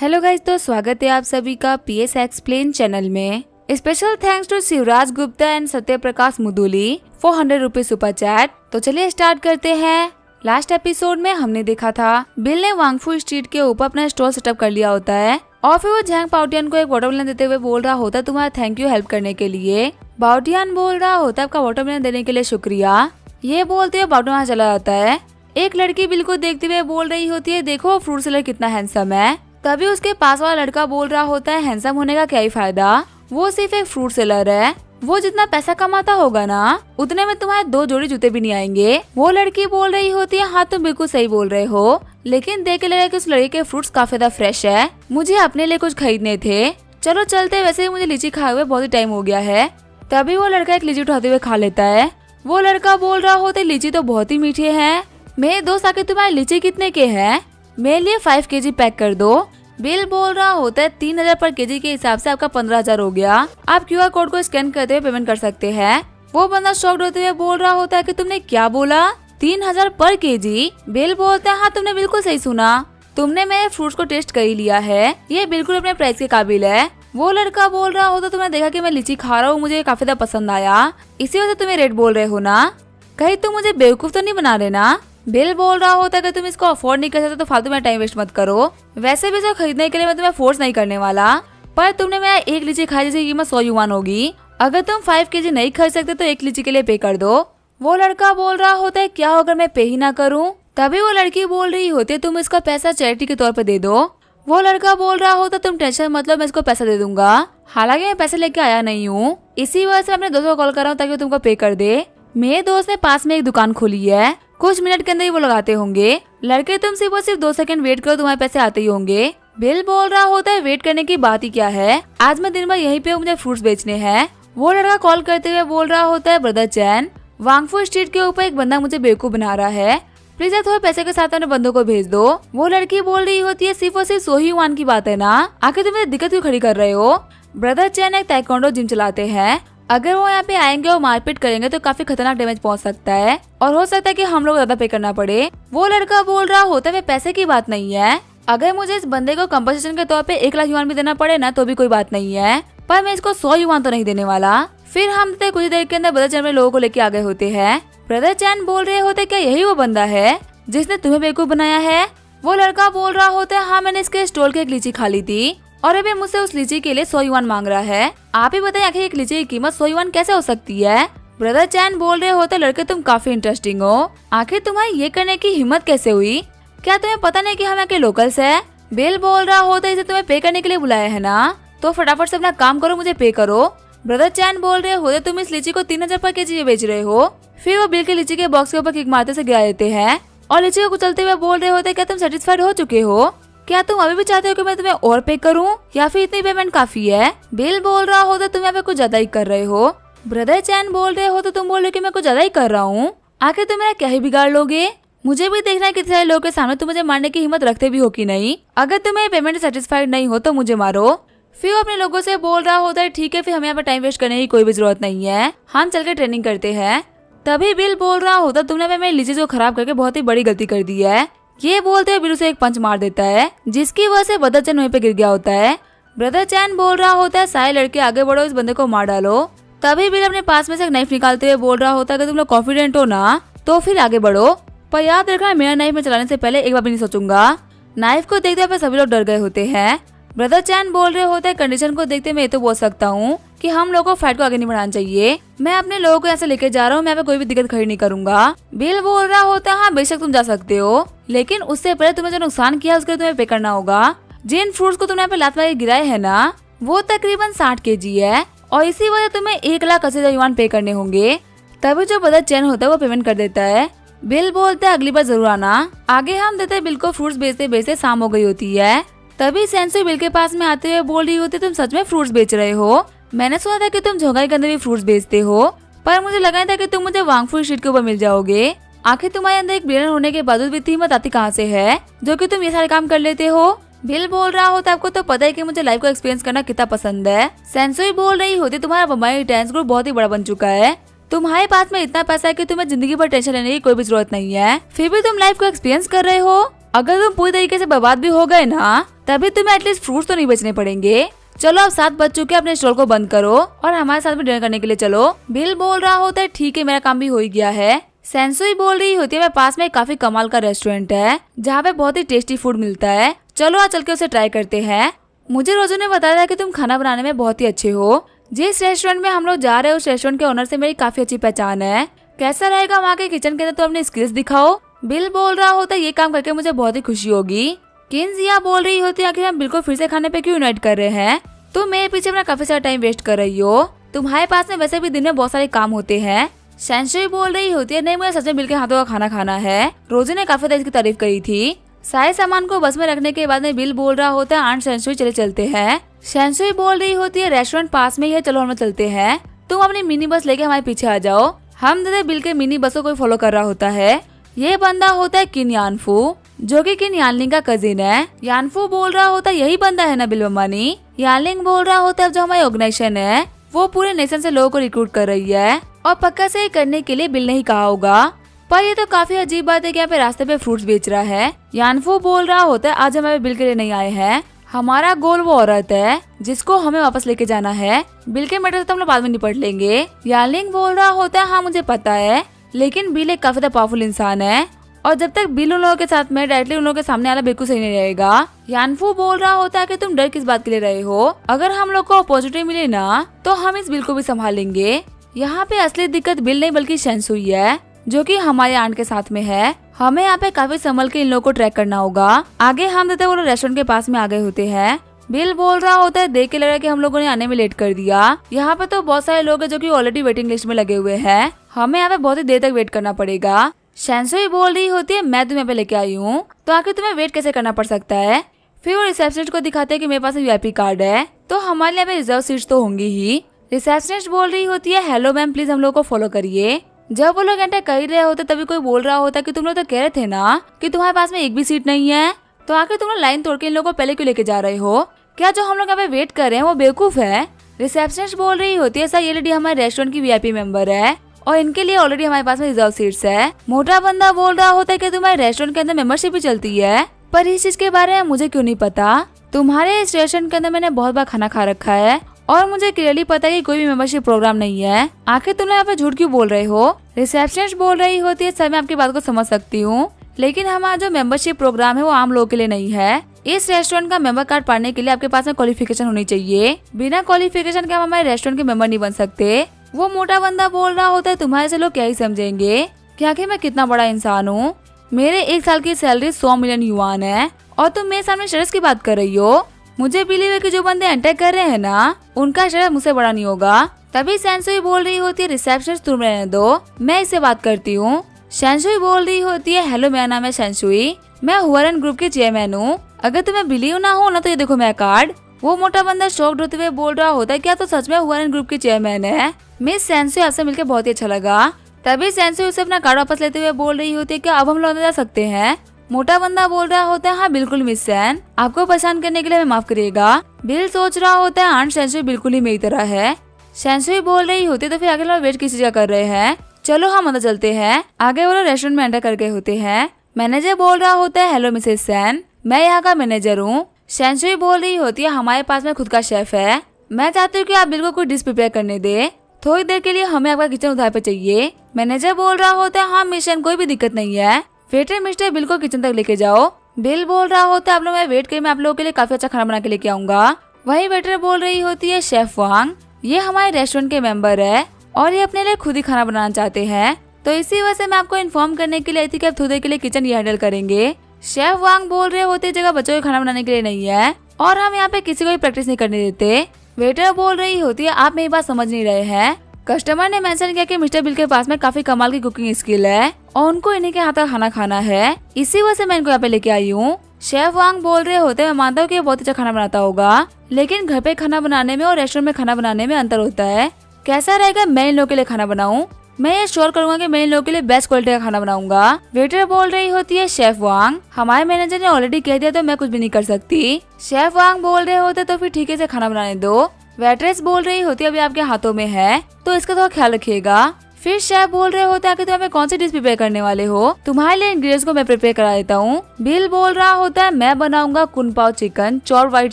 Hello guys, तो स्वागत है आप सभी का पीएस एक्सप्लेन चैनल में। Special thanks to Shivraj Gupta and Satya Prakash Muduli for 100 rupees super chat. तो चलिए स्टार्ट करते हैं। लास्ट एपिसोड में हमने देखा था बिल ने वांगफू स्ट्रीट के ऊपर अपना स्टॉल सेटअप कर लिया होता है और फिर वो झैंग पाओटियान को एक वाटरमेलन देते हुए बोल रहा होता है तुम्हारा थैंक यू हेल्प करने के लिए। पाओटियान बोल रहा होता है आपका वाटरमेलन देने के लिए शुक्रिया। ये बोलते हुए पाओटियान वहाँ चला जाता है। एक लड़की बिल को देखते हुए बोल रही होती है देखो फ्रूट सेलर कितना हैंडसम है। तभी उसके पास वाला लड़का बोल रहा होता है हैंडसम होने का क्या ही फायदा, वो सिर्फ एक फ्रूट सेलर है, वो जितना पैसा कमाता होगा ना उतने में तुम्हारे 2 जोड़ी जूते भी नहीं आएंगे। वो लड़की बोल रही होती है हाँ तुम बिल्कुल सही बोल रहे हो, लेकिन देख के लगा कि उस लड़के के फ्रूट्स काफी ज्यादा फ्रेश है, मुझे अपने लिए कुछ खरीदने थे, चलो चलते, वैसे ही मुझे लीची खाए हुए बहुत ही टाइम हो गया है। तभी वो लड़का एक लीची उठाते हुए खा लेता है। वो लड़का बोल रहा होता है लीची तो बहुत ही मीठे हैं, मेरे दोस्त आके तुम्हारे लीची कितने के हैं, मेरे लिए 5 केजी पैक कर दो। बिल बोल रहा होता है 3000 पर केजी के हिसाब से आपका 15000 हो गया, आप क्यूआर कोड को स्कैन करते हुए पेमेंट कर सकते हैं। वो बंदा शॉक्ड होते हुए बोल रहा होता है कि तुमने क्या बोला, 3000 पर केजी। बिल बोलता है हाँ तुमने बिल्कुल सही सुना, तुमने मेरे फ्रूट्स को टेस्ट कर ही लिया है, ये बिल्कुल अपने प्राइस के काबिल है। वो लड़का बोल रहा होता तुमने देखा कि मैं लीची खा रहा हूँ, मुझे काफी ज्यादा पसंद आया, इसी वजह से तुम्हें रेट बोल रहे हो ना, कहीं तुम मुझे बेवकूफ तो नहीं बना रहे ना। बिल बोल रहा होता है कि तुम इसको अफोर्ड नहीं कर सकते तो फालतू में टाइम वेस्ट मत करो, वैसे भी इसको खरीदने के लिए मैं तुम्हें फोर्स नहीं करने वाला, पर तुमने मेरा एक लीची खाई जिसकी कीमत 100 युआन होगी, अगर तुम 5 केजी नहीं खरीद सकते तो एक लीची के लिए पे कर दो। वो लड़का बोल रहा होता है क्या अगर मैं पे ही ना करूँ। तभी वो लड़की बोल रही होती है तुम इसका पैसा चैरिटी के तौर पर दे दो। वो लड़का बोल रहा होता तुम टेंशन मतलब मैं इसको पैसा दे दूंगा, हालांकि मैं पैसे लेके आया नहीं हूँ, इसी वजह से मैं अपने दोस्त को कॉल कर रहा हूँ ताकि वो तुमको पे कर दे। मेरे दोस्त ने पास में एक दुकान खोली है, कुछ मिनट के अंदर ही वो लगाते होंगे, लड़के तुम सिर्फ और सिर्फ 2 सेकंड वेट करो, तुम्हारे पैसे आते ही होंगे। बिल बोल रहा होता है वेट करने की बात ही क्या है, आज मैं दिन भर यहीं पे हूँ, मुझे फ्रूट्स बेचने हैं। वो लड़का कॉल करते हुए बोल रहा होता है ब्रदर चैन, वांगफू स्ट्रीट के ऊपर एक बंदा मुझे बेवकूफ बना रहा है, प्लीज थोड़े पैसे के साथ अपने बंदों को भेज दो। वो लड़की बोल रही होती है सिर्फ और सिर्फ 100 युआन की बात है ना, आखिर तुम दिक्कत क्यों खड़ी कर रहे हो। ब्रदर चैन एक ताइक्वांडो जिम चलाते हैं, अगर वो यहाँ पे आएंगे और मारपीट करेंगे तो काफी खतरनाक डैमेज पहुंच सकता है और हो सकता है कि हम लोग ज्यादा पे करना पड़े। वो लड़का बोल रहा होता है पैसे की बात नहीं है, अगर मुझे इस बंदे को कंपनसेशन के तौर पे 1 लाख युआन भी देना पड़े ना तो भी कोई बात नहीं है, पर मैं इसको 100 युआन तो नहीं देने वाला। फिर हम कुछ देर के अंदर ब्रदर चैन में लोगों को लेके आ गए होते हैं। ब्रदर चैन बोल रहे होते क्या यही वो बंदा है जिसने तुम्हें बेवकूफ बनाया है। वो लड़का बोल रहा होता है हाँ मैंने इसके स्टॉल की एक लीची खा ली थी और अभी मुझसे उस लीची के लिए 100 युआन मांग रहा है, आप ही बताइए आखिर एक लीची की कीमत 100 युआन कैसे हो सकती है। ब्रदर चैन बोल रहे होते लड़के तुम काफी इंटरेस्टिंग हो, आखिर तुम्हारी ये करने की हिम्मत कैसे हुई, क्या तुम्हें पता नहीं कि हम यहाँ के लोकल्स है। बिल बोल रहा होता है इसे तुम्हें पे करने के लिए बुलाया है ना, तो फटाफट से अपना काम करो, मुझे पे करो। ब्रदर चैन बोल रहे होते तुम इस लीची को 3000 पर केजी बेच रहे हो। फिर वो बिल के लीची के बॉक्स के ऊपर किक मारते से गिरा देते हैं और लीची को कुचलते हुए बोल रहे होते क्या तुम सेटिस्फाइड हो चुके हो, क्या तुम अभी भी चाहते हो कि मैं तुम्हें और पे करूं या फिर इतनी पेमेंट काफी है। बिल बोल रहा होता तुम यहाँ पे कुछ ज्यादा ही कर रहे हो। ब्रदर चैन बोल रहे हो तो तुम बोल रहे हो कि मैं कुछ ज्यादा ही कर रहा हूँ, आखिर तुम मेरा क्या ही बिगाड़ लोगे, मुझे भी देखना है कितने सारे लोगों के सामने तुम मुझे मारने की हिम्मत रखते भी हो कि नहीं, अगर तुम्हें पेमेंट सेटिस्फाइड नहीं हो तो मुझे मारो। फिर अपने लोगों से बोल रहा होता है ठीक है फिर हमें यहाँ पे टाइम वेस्ट करने की कोई भी जरूरत नहीं है, हम चल के ट्रेनिंग करते हैं। तभी बिल बोल रहा होता तुमने मेरी लीची को खराब करके बहुत ही बड़ी गलती कर दी है। ये बोलते हुए बिल उसे एक पंच मार देता है जिसकी वजह से ब्रदर चैन वहीं पे गिर गया होता है। ब्रदर चैन बोल रहा होता है सारे लड़के आगे बढ़ो, इस बंदे को मार डालो। तभी बिल अपने पास में से एक नाइफ निकालते हुए बोल रहा होता है कि तुम लोग कॉन्फिडेंट हो ना तो फिर आगे बढ़ो, पर याद रखना मेरा नाइफ में चलाने से पहले एक बार भी नहीं सोचूंगा। नाइफ को देखते हुए सभी लोग डर गए होते हैं। ब्रदर चैन बोल रहे होते हैं कंडीशन को देखते मैं ये तो बोल सकता हूँ कि हम लोगों को फाइट को आगे नहीं बढ़ाना चाहिए, मैं अपने लोगों को ऐसे लेके जा रहा हूँ, मैं यहाँ पे कोई भी दिक्कत खड़ी नहीं करूंगा। बिल बोल रहा होता है हाँ बेशक तुम जा सकते हो, लेकिन उससे पहले तुम्हें जो नुकसान किया उसके लिए तुम्हें पे करना होगा। जिन फ्रूट्स को तुमने यहाँ पे लात मार के गिराए है ना वो तकरीबन 60 केजी है और इसी वजह तुम्हें 1,80,000 युआन पे करने होंगे। तभी जो ब्रदर चैन होता है वो पेमेंट कर देता है। बिल बोलते है अगली बार जरूर आना। आगे हम देते बिल को फ्रूट्स बेचते बेचते शाम हो गई होती है। तभी सेंसु बिल के पास में आते हुए बोल रही होती तुम सच में फ्रूट्स बेच रहे हो, मैंने सुना था कि तुम झोंगाई के अंदर भी फ्रूट्स बेचते हो, पर मुझे लगा था कि तुम मुझे वांगफू स्ट्रीट के ऊपर मिल जाओगे, आखिर तुम्हारे अंदर एक बिलियनर होने के बावजूद भी इतनी हिम्मत आती कहाँ से है जो कि तुम ये सारे काम कर लेते हो। बिल बोल रहा होता आपको तो पता है कि मुझे लाइफ को एक्सपीरियंस करना कितना पसंद है। सेंसुई बोल रही होती तुम्हारा बम्बई डांस ग्रुप बहुत ही बड़ा बन चुका है, तुम्हारे पास में इतना पैसा है कि तुम्हें जिंदगी भर टेंशन लेने की कोई भी जरूरत नहीं है, फिर भी तुम लाइफ को एक्सपीरियंस कर रहे हो। अगर तुम पूरी तरीके से बर्बाद भी हो गए ना, तभी तुम्हें एटलीस्ट फ्रूट्स तो नहीं बेचने पड़ेंगे। चलो अब 7 बज चुके, अपने स्टॉल को बंद करो और हमारे साथ में डिनर करने के लिए चलो। बिल बोल रहा होता है ठीक है, मेरा काम भी हो ही गया है। सेंसुई बोल रही होती है मेरे पास में काफी कमाल का रेस्टोरेंट है जहाँ पे बहुत ही टेस्टी फूड मिलता है, चलो आज चल के उसे ट्राई करते हैं। मुझे रोजू ने बताया था कि तुम खाना बनाने में बहुत ही अच्छे हो। जिस रेस्टोरेंट में हम लोग जा रहे हैं उस रेस्टोरेंट के ओनर से मेरी काफी अच्छी पहचान है। कैसा रहेगा वहाँ के किचन के अंदर, तो अपने स्किल्स दिखाओ। बिल बोल रहा होता है ये काम करके मुझे बहुत ही खुशी होगी। किंजिया बोल रही होती है आखिर हम बिल को फिर से खाने पे क्यों इनवाइट कर रहे हैं, तुम मेरे पीछे अपना काफी सारा टाइम वेस्ट कर रही हो, तुम्हारे पास में वैसे भी दिन में बहुत सारे काम होते हैं। सेंसुई बोल रही होती है नहीं, मुझे सच में बिल के हाथों का खाना खाना है। रोजी ने काफी देर इसकी तारीफ करी थी। सारे सामान को बस में रखने के बाद में बिल बोल रहा होता है आंट सेंसुई चले चलते हैं। सेंसुई बोल रही होती है रेस्टोरेंट पास में ही है, चलो हम चलते हैं। तुम अपनी मिनी बस लेके हमारे पीछे आ जाओ। हम दादा बिल के मिनी बसों को फॉलो कर रहा होता है। ये बंदा होता है किन यानफू, जो कि किन यानलिंग का कजिन है। यानफू बोल रहा होता है यही बंदा है ना बिल ममानी। यानलिंग बोल रहा होता है जो हमारी ऑर्गेनाइजेशन है वो पूरे नेशन से लोगों को रिक्रूट कर रही है और पक्का से करने के लिए बिल ने ही कहा होगा। पर ये तो काफी अजीब बात है कि यहाँ पे रास्ते पे फ्रूट्स बेच रहा है। यानफू बोल रहा होता है आज हमारे बिल के लिए नहीं आए हैं, हमारा गोल वो औरत है जिसको हमें वापस लेके जाना है। बिल के मैटर से तो हम लोग बाद में निपट लेंगे। यानलिंग बोल रहा होता है हाँ मुझे पता है, लेकिन बिल एक काफी पावरफुल इंसान है और जब तक बिल उन लोगों के साथ में डायरेक्टली उन लोगों के सामने आना बिल्कुल सही नहीं रहेगा। यानफू बोल रहा होता है कि तुम डर किस बात के लिए रहे हो, अगर हम लोग को अपॉर्चुनिटी मिले ना तो हम इस बिल को भी संभाल लेंगे। यहाँ पे असली दिक्कत बिल नहीं बल्कि सेंसुई है जो कि हमारे आंट के साथ में है। हमें यहाँ पे काफी संभल के इन लोगों को ट्रैक करना होगा। आगे हम देते वो रेस्टोरेंट के पास में आ गए होते हैं। बिल बोल रहा होता है देख के लग रहा है कि हम लोगों ने आने में लेट कर दिया। यहाँ पे तो बहुत सारे लोग हैं जो कि ऑलरेडी वेटिंग लिस्ट में लगे हुए हैं, हमें यहाँ पे बहुत ही देर तक वेट करना पड़ेगा। सेंसुई बोल रही होती है मैं तुम्हें पे लेके आई हूँ तो आखिर तुम्हें वेट कैसे करना पड़ सकता है। फिर वो रिसेप्शनिस्ट को दिखाते हैं कि मेरे पास VIP कार्ड है तो हमारे यहाँ पे रिजर्व सीट्स तो होंगी ही। रिसेप्शनिस्ट बोल रही होती है हेलो मैम प्लीज हम लोग को फॉलो करिए। जब वो लोग एंटर कर ही रहे होते तभी कोई बोल रहा होता कि तुम लोग तो कह रहे थे ना कि तुम्हारे पास में एक भी सीट नहीं है, तो आखिर तुम लोग लाइन तोड़ के इन लोगों को पहले क्यों लेके जा रहे हो, क्या जो हम लोग यहाँ पे वेट कर रहे हैं वो बेवकूफ है। रिसेप्शनिस्ट बोल रही होती है सर ये लेडी हमारे रेस्टोरेंट की VIP मेंबर है और इनके लिए ऑलरेडी हमारे पास में रिजर्व सीट्स है। मोटा बंदा बोल रहा होता है कि तुम्हारे रेस्टोरेंट के अंदर मेंबरशिप भी चलती है, पर इस चीज के बारे में मुझे क्यों नहीं पता। तुम्हारे इस रेस्टोरेंट के अंदर मैंने बहुत बार खाना खा रखा है और मुझे क्लियरली पता है कि कोई भी मेंबरशिप प्रोग्राम नहीं है, आखिर तुम लोग यहाँ पे झूठ क्यों बोल रहे हो। रिसेप्शनिस्ट बोल रही होती है सर मैं आपकी बात को समझ सकती हूँ, लेकिन हमारा जो मेंबरशिप प्रोग्राम है वो आम लोगों के लिए नहीं है। इस रेस्टोरेंट का मेंबर कार्ड पाने के लिए आपके पास में क्वालिफिकेशन होनी चाहिए, बिना क्वालिफिकेशन के हम हमारे रेस्टोरेंट के मेंबर नहीं बन सकते। वो मोटा बंदा बोल रहा होता है तुम्हारे से लोग क्या ही समझेंगे कि आखिर मैं कितना बड़ा इंसान हूँ, मेरे 1 साल की सैलरी 100 मिलियन युआन है और तुम मेरे सामने शर्ट्स की बात कर रही हो। मुझे बिलीव है कि जो बंदे एंटर कर रहे हैं ना उनका शर्ट मुझसे बड़ा नहीं होगा। तभी सेंसुई बोल रही होती है रिसेप्शनिस्ट तुम रहने दो, मैं इससे बात करती हूँ। सेंसुई बोल रही होती है हेलो मेरा नाम है सेंसुई, मैं हुआरन ग्रुप के चेयरमैन हूँ, अगर तुम्हें बिलीव ना हो ना तो ये देखो मेरा कार्ड। वो मोटा बंदा शॉक्ड होते हुए बोल रहा होता है क्या तो सच में हुआरन ग्रुप के चेयरमैन है। मिस सेंसुई आपसे मिलकर बहुत ही अच्छा लगा। तभी सेंसुई उसे अपना कार्ड वापस लेते हुए बोल रही होती है क्या अब हम लोग अंदर जा सकते हैं। मोटा बंदा बोल रहा होता है हाँ बिल्कुल मिस सैन, आपको परेशान करने के लिए मैं माफ करिएगा। बिल सोच रहा होता है आंट सेंसुई बिल्कुल ही मेरी तरह है। सेंसुई बोल रही होती है तो फिर आगे लोग वेट किसी जगह कर रहे हैं, चलो हम अंदर चलते हैं। आगे वो लोग रेस्टोरेंट में एंटर कर गए होते हैं। मैनेजर बोल रहा होता है हेलो मिसेस सैन, मैं यहाँ का मैनेजर हूँ। सेंसुई बोल रही होती है हमारे पास में खुद का शेफ है, मैं चाहती हूँ कि आप बिल को कोई डिश प्रिपेयर करने दे, थोड़ी देर के लिए हमें आपका किचन उधार पे चाहिए। मैनेजर बोल रहा होता है हाँ मिशन कोई भी दिक्कत नहीं है, वेटर मिस्टर बिल को किचन तक लेके जाओ। बिल बोल रहा होता है आप लोग मैं वेट करिए, मैं आप लोगों के लिए काफी अच्छा खाना बना के लेके आऊंगा। वही वेटर बोल रही होती है शेफ वांग, ये हमारे रेस्टोरेंट के मेंबर है और ये अपने लिए खुद ही खाना बनाना चाहते हैं, तो इसी वजह से मैं आपको इन्फॉर्म करने के लिए आई थी कि आप थोड़ी देर के लिए किचन ये हैंडल करेंगे। शेफ वांग बोल रहे होते जगह बच्चों के खाना बनाने के लिए नहीं है और हम यहाँ पे किसी को भी प्रैक्टिस नहीं करने देते। वेटर बोल रही होती है आप मेरी बात समझ नहीं रहे हैं, कस्टमर ने मेंशन किया कि मिस्टर बिल के पास में काफी कमाल की कुकिंग स्किल है और उनको इन्हीं के हाथ का खाना खाना है, इसी वजह से मैं इनको यहाँ पे लेके आई हूँ। शेफ वांग बोल रहे होते मैं मानता हूँ कि ये बहुत अच्छा खाना बनाता होगा, लेकिन घर पे खाना बनाने में और रेस्टोरेंट में खाना बनाने में अंतर होता है। कैसा रहेगा मैं इन लोगों के लिए खाना बनाऊं, मैं ये श्योर करूंगा कि मैं इन लोगों के लिए बेस्ट क्वालिटी का खाना बनाऊंगा। वेटर बोल रही होती है शेफ वांग, हमारे मैनेजर ने ऑलरेडी कह दिया तो मैं कुछ भी नहीं कर सकती। शेफ वांग बोल रहे होते तो फिर ठीक से खाना बनाने दो। वेट्रेस बोल रही होती है अभी आपके हाथों में है तो इसका थोड़ा ख्याल रखिएगा। फिर शेफ बोल रहे होते हैं कि तुम हमें कौन सी डिश प्रिपेयर करने वाले हो, तुम्हारे लिए इंग्रेडिएंट्स को मैं प्रिपेयर करा देता हूँ। बिल बोल रहा होता है मैं बनाऊंगा कुन पाव चिकन, चॉर व्हाइट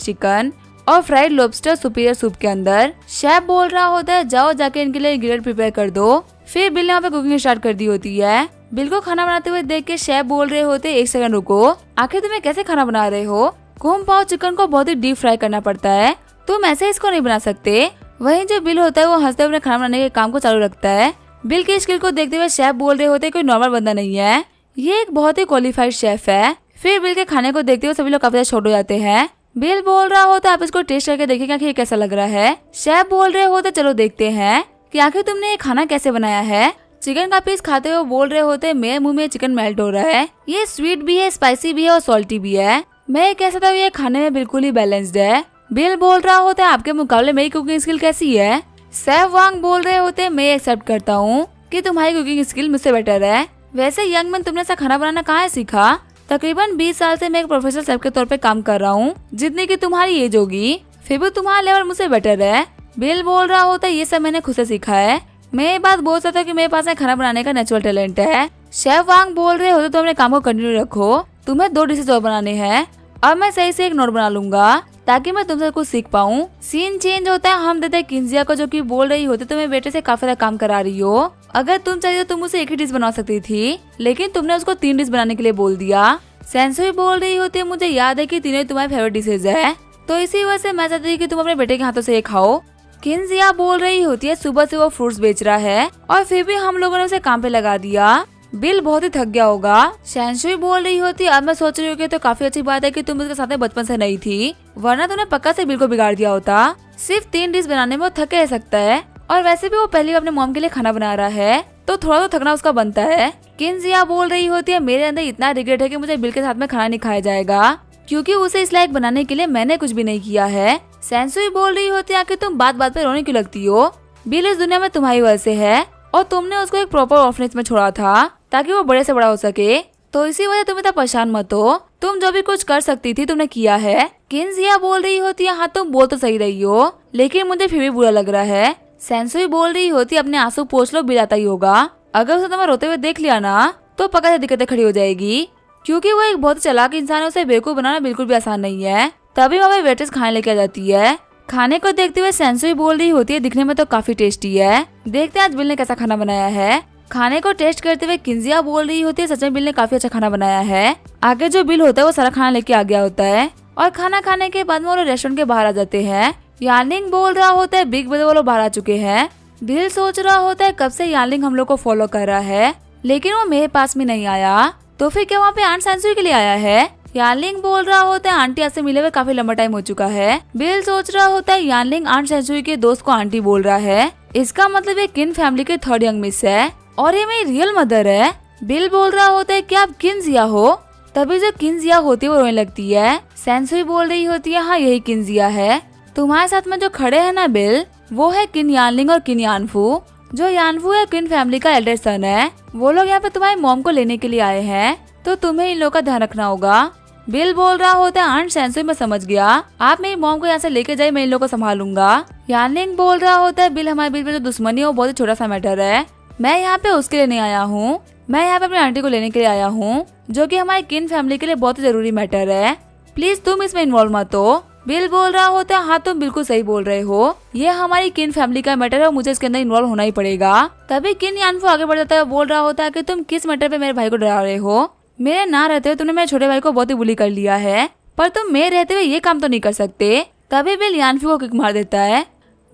चिकन और फ्राइड लॉबस्टर सुपीरियर सूप के अंदर। शेफ बोल रहा होता है जाओ जाके इनके लिए इंग्रेडिएंट प्रिपेयर कर दो। फिर बिल ने यहाँ पे कुकिंग स्टार्ट कर दी होती है। बिल को खाना बनाते हुए देख के शेफ बोल रहे होते एक सेकंड रुको, आखिर तुम्हें कैसे खाना बना रहे हो? कुन पाव चिकन को बहुत ही डीप फ्राई करना पड़ता है, तुम ऐसे इसको नहीं बना सकते। वहीं जो बिल होता है वो हंसते हुए खाना बनाने के काम को चालू रखता है। बिल की स्किल को देखते हुए शेफ बोल रहे होते कोई नॉर्मल बंदा नहीं है, ये एक बहुत ही क्वालिफाइड शेफ है। फिर बिल के खाने को देखते हुए सभी लोग काफी ज्यादा शॉक हो जाते हैं। बिल बोल रहा होता आप इसको टेस्ट करके देखिएगा कि ये कैसा लग रहा है। शेफ बोल रहे होते चलो देखते हैं कि आखिर तुमने ये खाना कैसे बनाया है। चिकन का पीस खाते हुए बोल रहे होते मेरे मुंह में चिकन मेल्ट हो रहा है, ये स्वीट भी है, स्पाइसी भी है और सॉल्टी भी है। मैं कह सकता हूँ ये खाने में बिल्कुल ही बैलेंस्ड है। बिल बोल रहा होता है आपके मुकाबले मेरी कुकिंग स्किल कैसी है? शेफ वांग बोल रहे होते मैं एक्सेप्ट करता हूँ कि तुम्हारी कुकिंग स्किल मुझसे बेटर है। वैसे यंग मैन तुमने ऐसा खाना बनाना कहाँ सीखा? तकरीबन 20 साल से मैं एक प्रोफेशनल शेफ के तौर पे काम कर रहा हूँ, जितनी की तुम्हारी एज होगी, फिर भी तुम्हारा लेवल मुझसे बेटर है। बिल बोल रहा होता है ये सब मैंने खुद से सीखा है, मैं ये बात बोल सकता हूँ कि मेरे पास खाना बनाने का नेचुरल टैलेंट है। शेफ वांग बोल रहे होते तो अपने काम को कंटिन्यू रखो, तुम्हें 2 डिशेज और बनाने हैं। अब मैं सही से एक नोट बना लूंगा ताकि मैं तुमसे कुछ सीख पाऊँ। सीन चेंज होता है, हम देते हैं किंजिया को जो कि बोल रही होती तुम्हें बेटे से काफी ज्यादा काम करा रही हो। अगर तुम चाहिए तो तुम उसे एक ही डिश बना सकती थी, लेकिन तुमने उसको 3 डिश बनाने के लिए बोल दिया। सेंसुई बोल रही होती है मुझे याद है कि तीनों तुम्हारी फेवरेट डिशेज है, तो इसी वजह से मैं चाहती थी कि तुम अपने बेटे के हाथों से ये खाओ। किंजिया बोल रही होती है सुबह से वो फ्रूट्स बेच रहा है और फिर भी हम लोगों ने उसे काम पे लगा दिया, बिल बहुत ही थक गया होगा। सेंसुई बोल रही होती अब मैं सोच रही हूँ कि तो काफी अच्छी बात है कि तुम उसके साथ में बचपन से नहीं थी, वरना तुमने पक्का से बिल को बिगाड़ दिया होता। सिर्फ 3 डिश बनाने में वो थक रह सकता है, और वैसे भी वो पहली बार अपने मॉम के लिए खाना बना रहा है, तो थोड़ा तो थकना उसका बनता है। किंजिया बोल रही होती है मेरे अंदर इतना रिग्रेट है कि मुझे बिल के साथ में खाना नहीं खाया जाएगा, क्योंकि उसे इस लायक बनाने के लिए मैंने कुछ भी नहीं किया है। सेंसुई बोल रही होती है कि तुम बात बात पे रोने क्यों लगती हो, बिल इस दुनिया में तुम्हारी वजह से है और तुमने उसको एक प्रॉपर ऑर्फनेज में छोड़ा था ताकि वो बड़े से बड़ा हो सके, तो इसी वजह तुम इतना परेशान मत हो, तुम जो भी कुछ कर सकती थी तुमने किया है। किंजिया बोल रही होती है हाँ तुम बोल तो सही रही हो, लेकिन मुझे फिर भी बुरा लग रहा है। सेंसुई बोल रही होती अपने आंसू पोंछ लो, बिल आता ही होगा। अगर उसे तुम्हें रोते हुए देख लिया ना तो पक्का से दिक्कतें खड़ी हो जाएगी, क्योंकि वो एक बहुत चालाक इंसान है, उसे बेवकूफ बनाना बिल्कुल भी आसान नहीं है। तभी वह वेट्रेस खाने लेके आ जाती है। खाने को देखते हुए सेंसुई बोल रही होती है दिखने में तो काफी टेस्टी है, देखते हैं आज बिल ने कैसा खाना बनाया है। खाने को टेस्ट करते हुए किंजिया बोल रही होती है सच में बिल ने काफी अच्छा खाना बनाया है। आगे जो बिल होता है वो सारा खाना लेके आ गया होता है और खाना खाने के बाद में वो रेस्टोरेंट के बाहर आ जाते हैं। यानलिंग बोल रहा होता है बिग ब्रदर वो लोग बाहर आ चुके हैं। बिल सोच रहा होता है कब से यानलिंग हम लोग को फॉलो कर रहा है, लेकिन वो मेरे पास में नहीं आया, तो फिर क्या वहाँ पे आंट सेंसुई के लिए आया है? यानलिंग बोल रहा होता है आंटी आज से मिले हुए काफी लंबा टाइम हो चुका है। बिल सोच रहा होता है यानलिंग आंट सेंसुई के दोस्त को आंटी बोल रहा है, इसका मतलब ये किन फैमिली के 3rd यंग मिस है और ये मेरी रियल मदर है। बिल बोल रहा होता है क्या आप किंजिया हो? तभी जो किंजिया होती है वो रोने लगती है। सेंसुई बोल रही होती है हाँ यही किंजिया है, तुम्हारे साथ में जो खड़े हैं ना बिल, वो है किन यानलिंग और किन यानफू। जो यानफू है किन फैमिली का एल्डर सन है, वो लोग यहाँ पे तुम्हारी मॉम को लेने के लिए आए हैं, तो तुम्हें इन लोगों का ध्यान रखना होगा। बिल बोल रहा होता है आंट सेंसुई मैं समझ गया, आप मेरी मॉम को यहाँ से लेके जाए, मैं इन लोगों को संभालूंगा। यानलिंग बोल रहा होता है बिल हमारे बीच में जो दुश्मनी है वो बहुत ही छोटा सा मैटर है, मैं यहाँ पे उसके लिए नहीं आया हूँ, मैं यहाँ पे अपनी आंटी को लेने के लिए आया हूँ, जो कि हमारी किन फैमिली के लिए बहुत ही जरूरी मैटर है, प्लीज तुम इसमें इन्वॉल्व मत हो। बिल बोल रहा होता है हाँ तुम बिल्कुल सही बोल रहे हो, ये हमारी किन फैमिली का मैटर है और मुझे इसके अंदर इन्वॉल्व होना ही पड़ेगा। तभी किन यानफू आगे बढ़ जाता है, बोल रहा होता है कि तुम किस मैटर पे मेरे भाई को डरा रहे हो, मेरे ना रहते हुए तुमने मेरे छोटे भाई को बहुत ही बुली कर लिया है, पर तुम मेरे रहते हुए ये काम तो नहीं कर सकते। तभी बिल यानफू को किक मार देता है,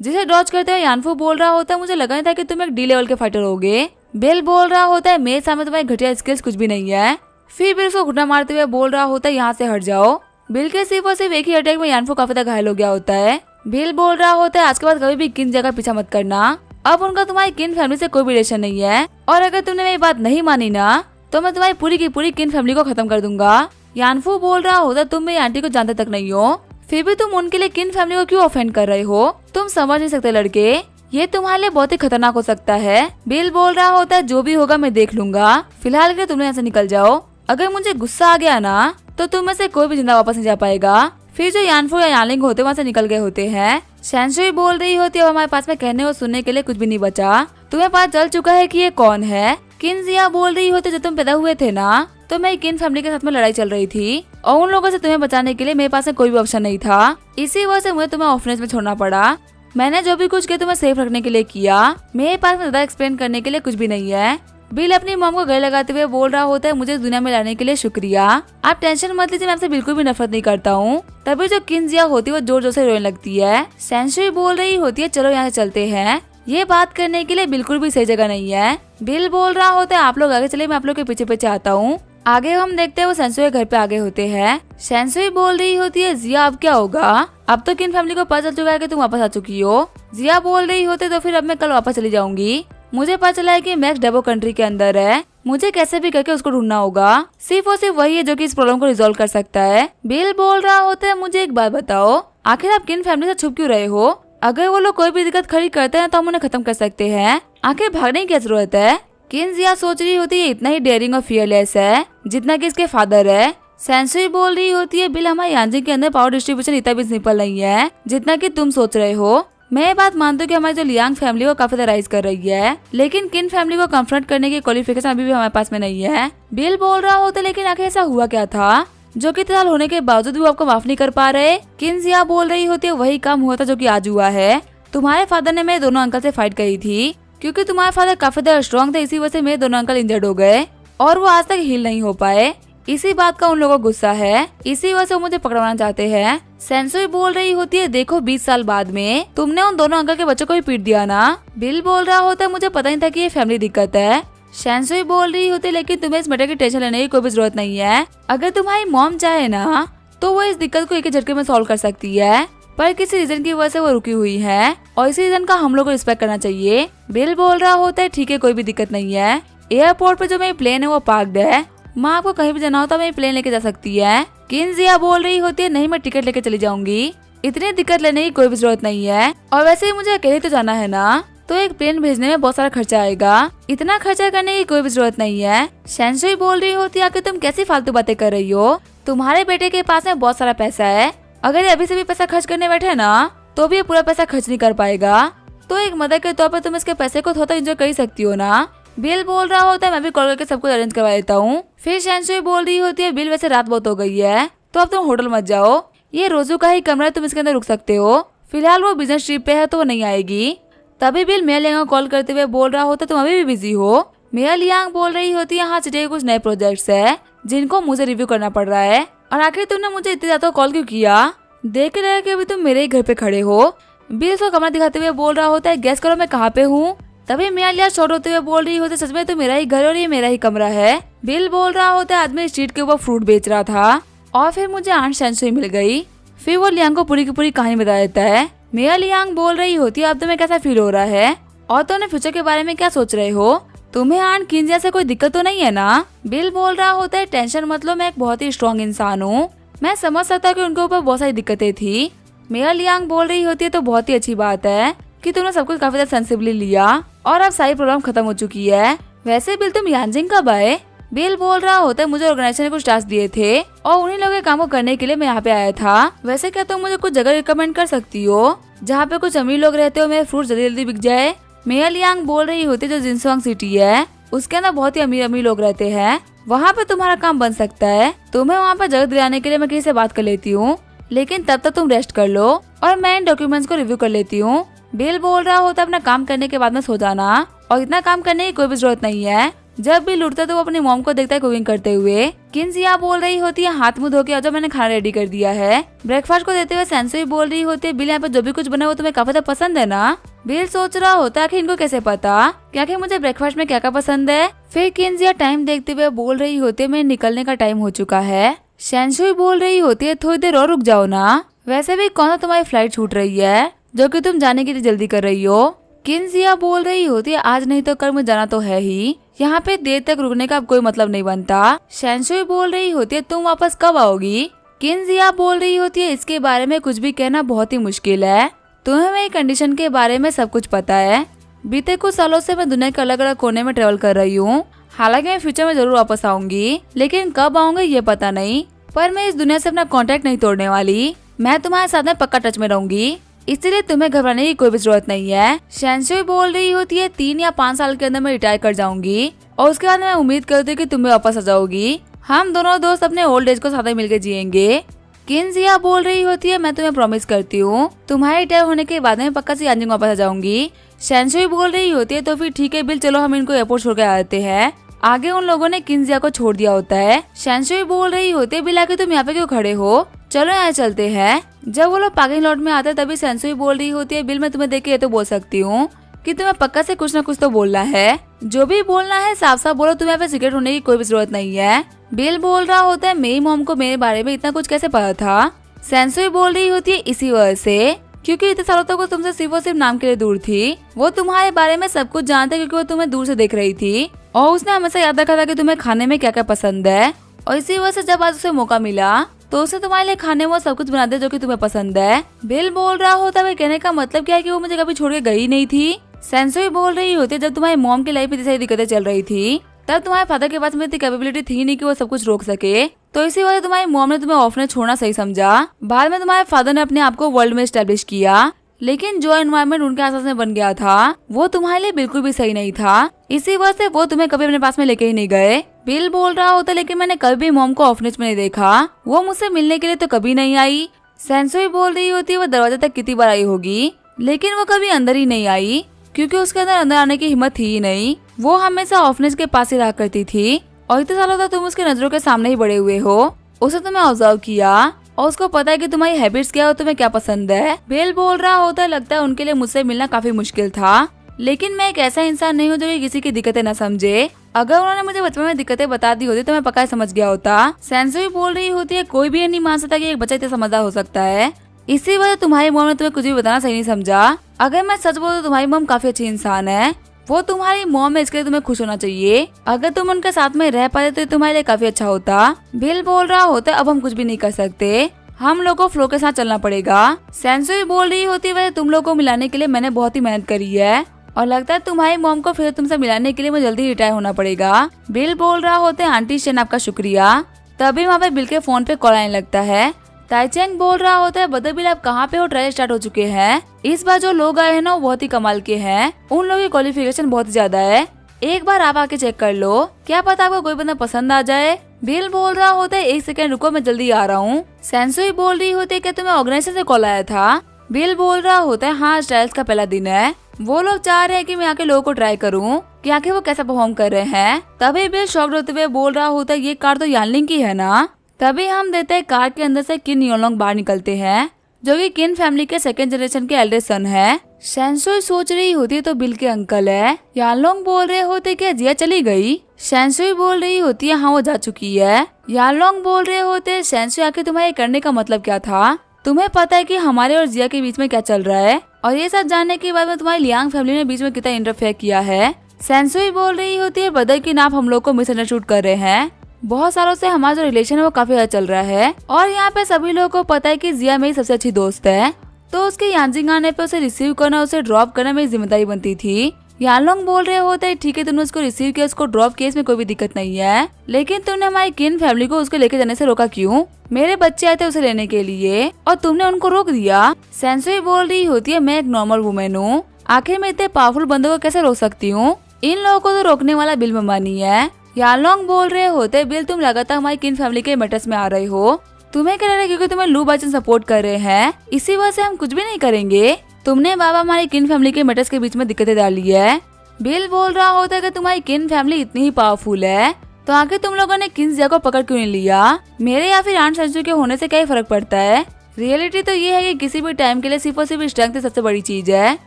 जिसे डॉज करते हुए यानफू बोल रहा होता है मुझे लगा नहीं था कि तुम एक डी लेवल के फाइटर होगे। बिल बोल रहा होता है मेरे सामने तुम्हारी घटिया स्किल्स कुछ भी नहीं है। फिर बिल उसको घुटना मारते हुए बोल रहा होता है यहाँ से हट जाओ। बिल के सिर्फ और सिर्फ एक ही अटैक में यानफू काफी ज्यादा घायल हो गया होता है। बिल बोल रहा होता है आज के बाद कभी भी किन जगह पीछा मत करना, अब उनका तुम्हारी किन फैमिली से कोई भी रिलेशन नहीं है, और अगर तुमने मेरी बात नहीं मानी ना तो मैं तुम्हारी पूरी की पूरी किन फैमिली को खत्म कर दूंगा। यानफू बोल रहा होता तुम मेरी आंटी को जानते तक नहीं हो, फिर भी तुम उनके लिए किन फैमिली को क्यों ऑफेंड कर रहे हो, तुम समझ नहीं सकते लड़के, ये तुम्हारे लिए बहुत ही खतरनाक हो सकता है। बिल बोल रहा होता है जो भी होगा मैं देख लूंगा, फिलहाल के तुम यहाँ से निकल जाओ, अगर मुझे गुस्सा आ गया ना तो तुम में से कोई भी जिंदा वापस नहीं जा पाएगा। फिर जो यानफू या यानलिंग होते वहाँ से निकल गए होते हैं। सेंसुई बोल रही होती है अब हमारे पास में कहने और सुनने के लिए कुछ भी नहीं बचा, तुम्हें पता चल चुका है कि ये कौन है। किन जिया बोल रही होती जब तुम पैदा हुए थे ना, तो मैं किन फैमिली के साथ में लड़ाई चल रही थी और उन लोगों से तुम्हें बचाने के लिए मेरे पास में कोई भी ऑप्शन नहीं था। इसी वजह से मुझे तुम्हें ऑर्फनेज में छोड़ना पड़ा। मैंने जो भी कुछ किया तुम्हें सेफ रखने के लिए किया। मेरे पास में ज्यादा एक्सप्लेन करने के लिए कुछ भी नहीं है। बिल अपनी मॉम को गले लगाते हुए बोल रहा होता है, मुझे इस दुनिया में लाने के लिए शुक्रिया। आप टेंशन मत लीजिए, मैं आपसे बिल्कुल भी नफरत नहीं करता हूँ। तभी जो किन जिया होती है वो जोर जोर से रोने लगती है। सेंसुई बोल रही होती है, चलो यहाँ से चलते हैं। ये बात करने के लिए बिल्कुल भी सही जगह नहीं है। बिल बोल रहा होता है, आप लोग आगे चले, मैं आप लोग के पीछे पीछे आता हूँ। आगे हम देखते हैं वो सेंसुई के घर पे आगे होते हैं। सेंसुई बोल रही होती है, जिया अब क्या होगा? अब तो किन फैमिली को पता चल चुका है कि तुम वापस आ चुकी हो। जिया बोल रही होती तो फिर अब मैं कल वापस चली जाऊंगी। मुझे पता चला है कि मैक्स डेबो कंट्री के अंदर है। मुझे कैसे भी करके उसको ढूंढना होगा। सिर्फ और सिर्फ वही है जो कि इस प्रॉब्लम को रिजॉल्व कर सकता है। बिल बोल रहा होता है, मुझे एक बात बताओ, आखिर आप किन फैमिली से छुप क्यों रहे हो? अगर वो लोग कोई भी दिक्कत खड़ी करते हैं तो हम उन्हें खत्म कर सकते हैं। आखिर भागने की क्या जरूरत है? किन जिया सोच रही होती है, इतना ही डेयरिंग और फियरलेस है जितना कि इसके फादर है। सेंसुई बोल रही होती है, बिल हमारे यांजिंग के अंदर पावर डिस्ट्रीब्यूशन इतना भी सिंपल नहीं है जितना कि तुम सोच रहे हो। मैं ये बात मानती हूँ कि हमारी जो लियांग फैमिली वो काफी राइज कर रही है, लेकिन किन फैमिली को कन्फ्रंट करने की क्वालिफिकेशन अभी भी हमारे पास में नहीं है। बिल बोल रहा होता है, लेकिन आखिर ऐसा हुआ क्या था जो कि इतना साल होने के बावजूद भी वो आपको माफ नहीं कर पा रहे? किन जिया बोल रही होती है, वही काम हुआ था जो कि आज हुआ है। तुम्हारे फादर ने मेरे दोनों अंकल से फाइट करी थी, क्योंकि तुम्हारे फादर काफी ज्यादा स्ट्रॉन्ग थे, इसी वजह से मेरे दोनों अंकल इंजर्ड हो गए और वो आज तक हील नहीं हो पाए। इसी बात का उन लोगों को गुस्सा है, इसी वजह से वो मुझे पकड़वाना चाहते हैं। सेंसुई बोल रही होती है, देखो 20 साल बाद में तुमने उन दोनों अंकल के बच्चों को भी पीट दिया ना। बिल बोल रहा होता है, मुझे पता नहीं था कि ये फैमिली दिक्कत है। सेंसुई बोल रही होती है, लेकिन तुम्हें इस मैटर की टेंशन लेने की कोई भी जरूरत नहीं है। अगर तुम्हारी मॉम चाहे ना तो वो इस दिक्कत को एक झटके में सॉल्व कर सकती है, पर किसी रीजन की वजह से वो रुकी हुई है और इसी रीजन का हम लोग को रिस्पेक्ट करना चाहिए। बिल बोल रहा होता है, ठीक है, कोई भी दिक्कत नहीं है। एयरपोर्ट पे जो मेरी प्लेन है वो पार्कड है। माँ आपको कहीं भी जाना हो तो मेरी प्लेन लेके जा सकती है। किन जिया बोल रही होती है, नहीं मैं टिकट लेके चली जाऊंगी, इतनी दिक्कत लेने की कोई भी जरूरत नहीं है। और वैसे ही मुझे अकेले तो जाना है ना, तो एक प्लेन भेजने में बहुत सारा खर्चा आएगा, इतना खर्चा करने की कोई भी जरूरत नहीं है। सेंसुई बोल रही होती है, तुम कैसी फालतू बातें कर रही हो? तुम्हारे बेटे के पास में बहुत सारा पैसा है, अगर ये अभी से भी पैसा खर्च करने बैठे ना तो भी ये पूरा पैसा खर्च नहीं कर पाएगा। तो एक मदर के तौर पर तुम इसके पैसे को थोड़ा एंजॉय कर सकती हो ना। बिल बोल रहा होता है, मैं भी कॉल करके सब कुछ अरेंज करवा देता हूँ। फिर सेंसुई बोल रही होती है, बिल वैसे रात बहुत हो गई है तो अब तुम होटल मत जाओ, ये रोजू का ही कमरा है, तुम इसके अंदर रुक सकते हो। फिलहाल वो बिजनेस ट्रिप पे है तो वो नहीं आएगी। तभी बिल मिया लियांग को कॉल करते हुए बोल रहा होता है, तुम अभी भी बिजी हो? मिया लियांग बोल रही होती है, हाँ सिटी के कुछ नए प्रोजेक्ट्स है जिनको मुझे रिव्यू करना पड़ रहा है। और आखिर तुमने मुझे इतनी ज्यादा कॉल क्यों किया? देख के लगा कि अभी तुम मेरे ही घर पे खड़े हो। बिल उसको कमरा दिखाते हुए बोल रहा होता है, गेस करो मैं कहाँ पे हूँ? तभी मिया लिया शॉर्ट होते हुए बोल रही होती है, सच में तो मेरा ही घर और ये मेरा ही कमरा है। बिल बोल रहा होता है, आदमी स्ट्रीट के ऊपर फ्रूट बेच रहा था और फिर मुझे आंट सेंसुई मिल गई। फिर वो लियांग को पूरी की पूरी कहानी बता देता है। मिया लियांग बोल रही होती है, अब तुम्हें कैसा फील हो रहा है और तुमने फ्यूचर के बारे में क्या सोच रहे हो? तुम्हें आंट किंजिया से कोई दिक्कत तो नहीं है ना? बिल बोल रहा होता है, टेंशन मत लो, मैं एक बहुत ही स्ट्रॉन्ग इंसान हूँ, मैं समझ सकता कि उनके ऊपर बहुत सारी दिक्कतें थी। मिया लियांग बोल रही होती है, तो बहुत ही अच्छी बात है कि तुमने सब कुछ काफी ज्यादा सेंसिबली लिया और अब सारी प्रॉब्लम खत्म हो चुकी है। वैसे बिल तुम यांजिंग कब आए? बिल बोल रहा होता है, मुझे ऑर्गेनाइजेशन ने कुछ टास्क दिए थे और उन्हीं लोगों के काम को करने के लिए मैं यहाँ पे आया था। वैसे क्या तुम मुझे कुछ जगह रिकमेंड कर सकती हो जहाँ पे कुछ अमीर लोग रहते हो, मेरे फ्रूट जल्दी जल्दी बिक जाए? मिया लियांग बोल रही होती है, जो जिनसुआंग सिटी है उसके अंदर बहुत ही अमीर अमीर लोग रहते हैं, वहाँ पे तुम्हारा काम बन सकता है। तुम्हें वहाँ पे जगह दिलाने के लिए मैं किसी से बात कर लेती हूँ, लेकिन तब तक तुम रेस्ट कर लो और मैं इन डॉक्यूमेंट्स को रिव्यू कर लेती हूँ। बिल बोल रहा होता है, अपना काम करने के बाद में सो जाना, और इतना काम करने की कोई भी जरूरत नहीं है। जब बिल उठता है तो वो अपनी मॉम को देखता है कुकिंग करते हुए। किंजिया बोल रही होती है, हाथ मुंह धो के आ जाओ, मैंने खाना रेडी कर दिया है। ब्रेकफास्ट को देते हुए सेंसुई बोल रही होती है, बिल यहाँ पे जो भी कुछ बना वो तुम्हें काफी ज्यादा पसंद है ना? बिल सोच रहा होता है कि इनको कैसे पता क्या कि मुझे ब्रेकफास्ट में क्या क्या पसंद है। फिर किंजिया टाइम देखते हुए बोल रही होती है, मेरे निकलने का टाइम हो चुका है। सेंसुई बोल रही होती है, थोड़ी देर और रुक जाओ ना, वैसे भी कौन सा तुम्हारी फ्लाइट छूट रही है जो कि तुम जाने के लिए जल्दी कर रही हो। किंजिया बोल रही होती है, आज नहीं तो कल मुझे जाना तो है ही, यहाँ पे देर तक रुकने का अब कोई मतलब नहीं बनता। सेंसुई बोल रही होती है, तुम वापस कब आओगी? किंजिया बोल रही होती है, इसके बारे में कुछ भी कहना बहुत ही मुश्किल है, तुम्हें मेरी कंडीशन के बारे में सब कुछ पता है। बीते कुछ सालों से मैं दुनिया के अलग अलग कोने में ट्रेवल कर रही हूँ, हालांकि मैं फ्यूचर में जरूर वापस आऊंगी, लेकिन कब आऊंगी ये पता नहीं, पर मैं इस दुनिया से अपना कांटेक्ट नहीं तोड़ने वाली, मैं तुम्हारे साथ में पक्का टच में रहूंगी। इसलिए तुम्हें घबराने की कोई भी जरूरत नहीं है। सेंसुई बोल रही होती है 3 या 5 साल के अंदर मैं रिटायर कर जाऊंगी और उसके बाद मैं उम्मीद करती हूँ कि तुम भी वापस आ जाओगी। हम दोनों दोस्त अपने ओल्ड एज को साथ में मिलकर जिएंगे। किन जिया बोल रही होती है मैं तुम्हें प्रॉमिस करती हूँ तुम्हारे रिटायर होने के बाद में पक्का से यांजिंग वापस आ जाऊंगी। सेंसुई बोल रही होती है तो फिर ठीक है बिल, चलो हम इनको एयरपोर्ट छोड़ के आते हैं। आगे उन लोगों ने किन्जिया को छोड़ दिया होता है। सेंसुई बोल रही होती है बिल आके तुम यहाँ पे क्यों खड़े हो, चलो यहाँ चलते हैं। जब वो लोग पार्किंग लॉट में आते हैं तभी सेंसुई बोल रही होती है बिल मैं तुम्हें देख के ये तो बोल सकती हूँ कि तुम्हें पक्का से कुछ न कुछ तो बोलना है, जो भी बोलना है साफ साफ बोलो, तुम्हें यहाँ पे सीक्रेट होने की कोई भी जरूरत नहीं है। बिल बोल रहा होता है मेरी मॉम को मेरे बारे में इतना कुछ कैसे पता था। सेंसुई बोल रही होती है इसी वजह से, क्योंकि इतने सालों तक वो तुमसे सिर्फ और सिर्फ नाम के लिए दूर थी। वो तुम्हारे बारे में सब कुछ जानते क्योंकि वो तुम्हें दूर से देख रही थी और उसने हमेशा याद रखा था कि तुम्हें खाने में क्या क्या पसंद है। और इसी वजह से जब आज उसे मौका मिला तो उसने तुम्हारे लिए खाने वो सब कुछ बना दिया जो कि तुम्हें पसंद है। बिल बोल रहा होता है कहने का मतलब क्या है कि वो मुझे कभी छोड़ के गई नहीं थी। सेंसुई बोल रही होती जब तुम्हारी मॉम की लाइफ में सारी दिक्कतें चल रही थी तब तुम्हारे फादर के पास में इतनी कैपेबिलिटी थी नहीं कि वो सब कुछ रोक सके, तो इसी वजह तुम्हारी मॉम ने तुम्हें ऑफनेज छोड़ना सही समझा। बाद में तुम्हारे फादर ने अपने आप को वर्ल्ड में एस्टेब्लिश किया, लेकिन जो एनवायरनमेंट उनके आसपास में बन गया था वो तुम्हारे लिए बिल्कुल भी सही नहीं था। इसी वजह से वो तुम्हें कभी अपने पास में लेके ही नहीं गए। बिल बोल रहा होता लेकिन मैंने कभी भी मॉम को ऑफनेज में नहीं देखा, वो मुझसे मिलने के लिए तो कभी नहीं आई। सेंसुई बोल रही होती है वो दरवाजे तक कितनी बार आई होगी लेकिन वो कभी अंदर ही नहीं आई क्योंकि उसके अंदर आने की हिम्मत थी ही नहीं। वो हमेशा ऑफनेज के पास ही रहा करती थी और इतने सालों तक तुम उसके नजरों के सामने ही बड़े हुए हो। उसे तुम्हें ऑब्जर्व किया और उसको पता है कि तुम्हारी हैबिट्स क्या है और तुम्हें क्या पसंद है। बिल बोल रहा होता है लगता है उनके लिए मुझसे मिलना काफी मुश्किल था, लेकिन मैं एक ऐसा इंसान नहीं हूँ जो कि किसी की दिक्कतें न समझे। अगर उन्होंने मुझे बचपन में दिक्कतें बता दी होती तो मैं पक्का समझ गया होता। सेंसुई बोल रही होती है कोई भी नहीं मान सकता कि एक बच्चा इतना समझदार हो सकता है, इसी वजह तुम्हारी मॉम ने तुम्हें कुछ भी बताना सही नहीं समझा। अगर मैं सच बोलूं तो तुम्हारी मॉम काफी अच्छी इंसान है, वो तुम्हारी मॉम है इसके लिए तुम्हें खुश होना चाहिए। अगर तुम उनके साथ में रह पाते तो तुम्हारे लिए काफी अच्छा होता। बिल बोल रहा होता है अब हम कुछ भी नहीं कर सकते, हम लोगों को फ्लो के साथ चलना पड़ेगा। सेंसुई बोल रही होती है वैसे तुम लोगों को मिलाने के लिए मैंने बहुत ही मेहनत करी है और लगता है तुम्हारी मॉम को फिर तुमसे मिलाने के लिए मुझे जल्दी रिटायर होना पड़ेगा। बिल बोल रहा होता है आंटी शेन आपका शुक्रिया। तभी वहाँ पे बिल के फोन पे कॉल आने लगता है। ताइचेंग बोल रहा होता है बदर बिल आप कहाँ पे हो, ट्रायल स्टार्ट हो चुके हैं। इस बार जो लोग आए हैं ना वो बहुत ही कमाल के हैं, उन लोगों की क्वालिफिकेशन बहुत ज्यादा है, एक बार आप आके चेक कर लो, क्या पता आपको कोई बंदा पसंद आ जाए। बिल बोल रहा होता है एक सेकंड रुको मैं जल्दी आ रहा हूँ। सेंसुई बोल रही होती है क्या तुम्हें ऑर्गेनाइजेशन से कॉल आया था। बिल बोल रहा होता है हाँ ट्रायल्स का पहला दिन है, वो लोग चाह रहे हैं कि मैं आके लोगों को ट्राई करूँ कि आखिर वो कैसा परफॉर्म कर रहे हैं। तभी बिल शॉक्ड होते हुए बोल रहा होता है ये कार तो यानलिंग की है ना। तभी हम देते हैं कार के अंदर से किन योलोंग बाहर निकलते हैं जो कि किन फैमिली के सेकंड जनरेशन के एल्डर सन है। सेंसुई सोच रही होती तो बिल के अंकल है। यानलोंग बोल रहे होते क्या जिया चली गई। सेंसुई बोल रही होती है हाँ वो जा चुकी है। यानलोंग बोल रहे होते सेंसुई आके तुम्हारे करने का मतलब क्या था, तुम्हें पता है कि हमारे और जिया के बीच में क्या चल रहा है और ये सब जानने के बाद में तुम्हारी लियांग फैमिली ने बीच में कितना इंटरफेयर किया है। सेंसुई बोल रही होती है ब्रदर की नाप हम लोग को मिसअंडरस्टूड कर रहे हैं, बहुत सालों से हमारा जो रिलेशन है वो काफी अच्छा चल रहा है और यहाँ पे सभी लोगों को पता है कि जिया मेरी सबसे अच्छी दोस्त है, तो उसके यांजिंग आने पे उसे रिसीव करना उसे ड्रॉप करना मेरी जिम्मेदारी बनती थी। यानलोंग बोल रहे होते हैं ठीक है तुमने उसको रिसीव किया, उसको ड्रॉप किया, इसमें कोई भी दिक्कत नहीं है, लेकिन तुमने हमारी किन फैमिली को उसको लेके जाने से रोका क्यों। मेरे बच्चे आए थे उसे लेने के लिए और तुमने उनको रोक दिया। सेंसुई बोल रही होती है मैं एक नॉर्मल वुमेन हूँ, आखिर मैं इतने पावरफुल बंदों को कैसे रोक सकती हूँ, इन लोगों को तो रोकने वाला बिल ममानी है। यानलोंग बोल रहे होते बिल तुम लगातार हमारी किन फैमिली के मैटर्स में आ रहे हो, तुम्हें कह रहे हैं क्योंकि तुम्हें लू बाचन सपोर्ट कर रहे हैं, इसी वजह से हम कुछ भी नहीं करेंगे। तुमने बाबा हमारी किन फैमिली के मैटर्स के बीच में दिक्कतें डाली है। बिल बोल रहा होता है कि तुम्हारी किन फैमिली इतनी ही पावरफुल है तो आखिर तुम लोगों ने किन जिया को पकड़ क्यों नहीं लिया, मेरे या फिर आंट सेंसुई के होने से क्या ही फर्क पड़ता है। रियलिटी तो ये है कि किसी भी टाइम के लिए सिर्फ और सिर्फ स्ट्रेंथ सबसे बड़ी चीज है,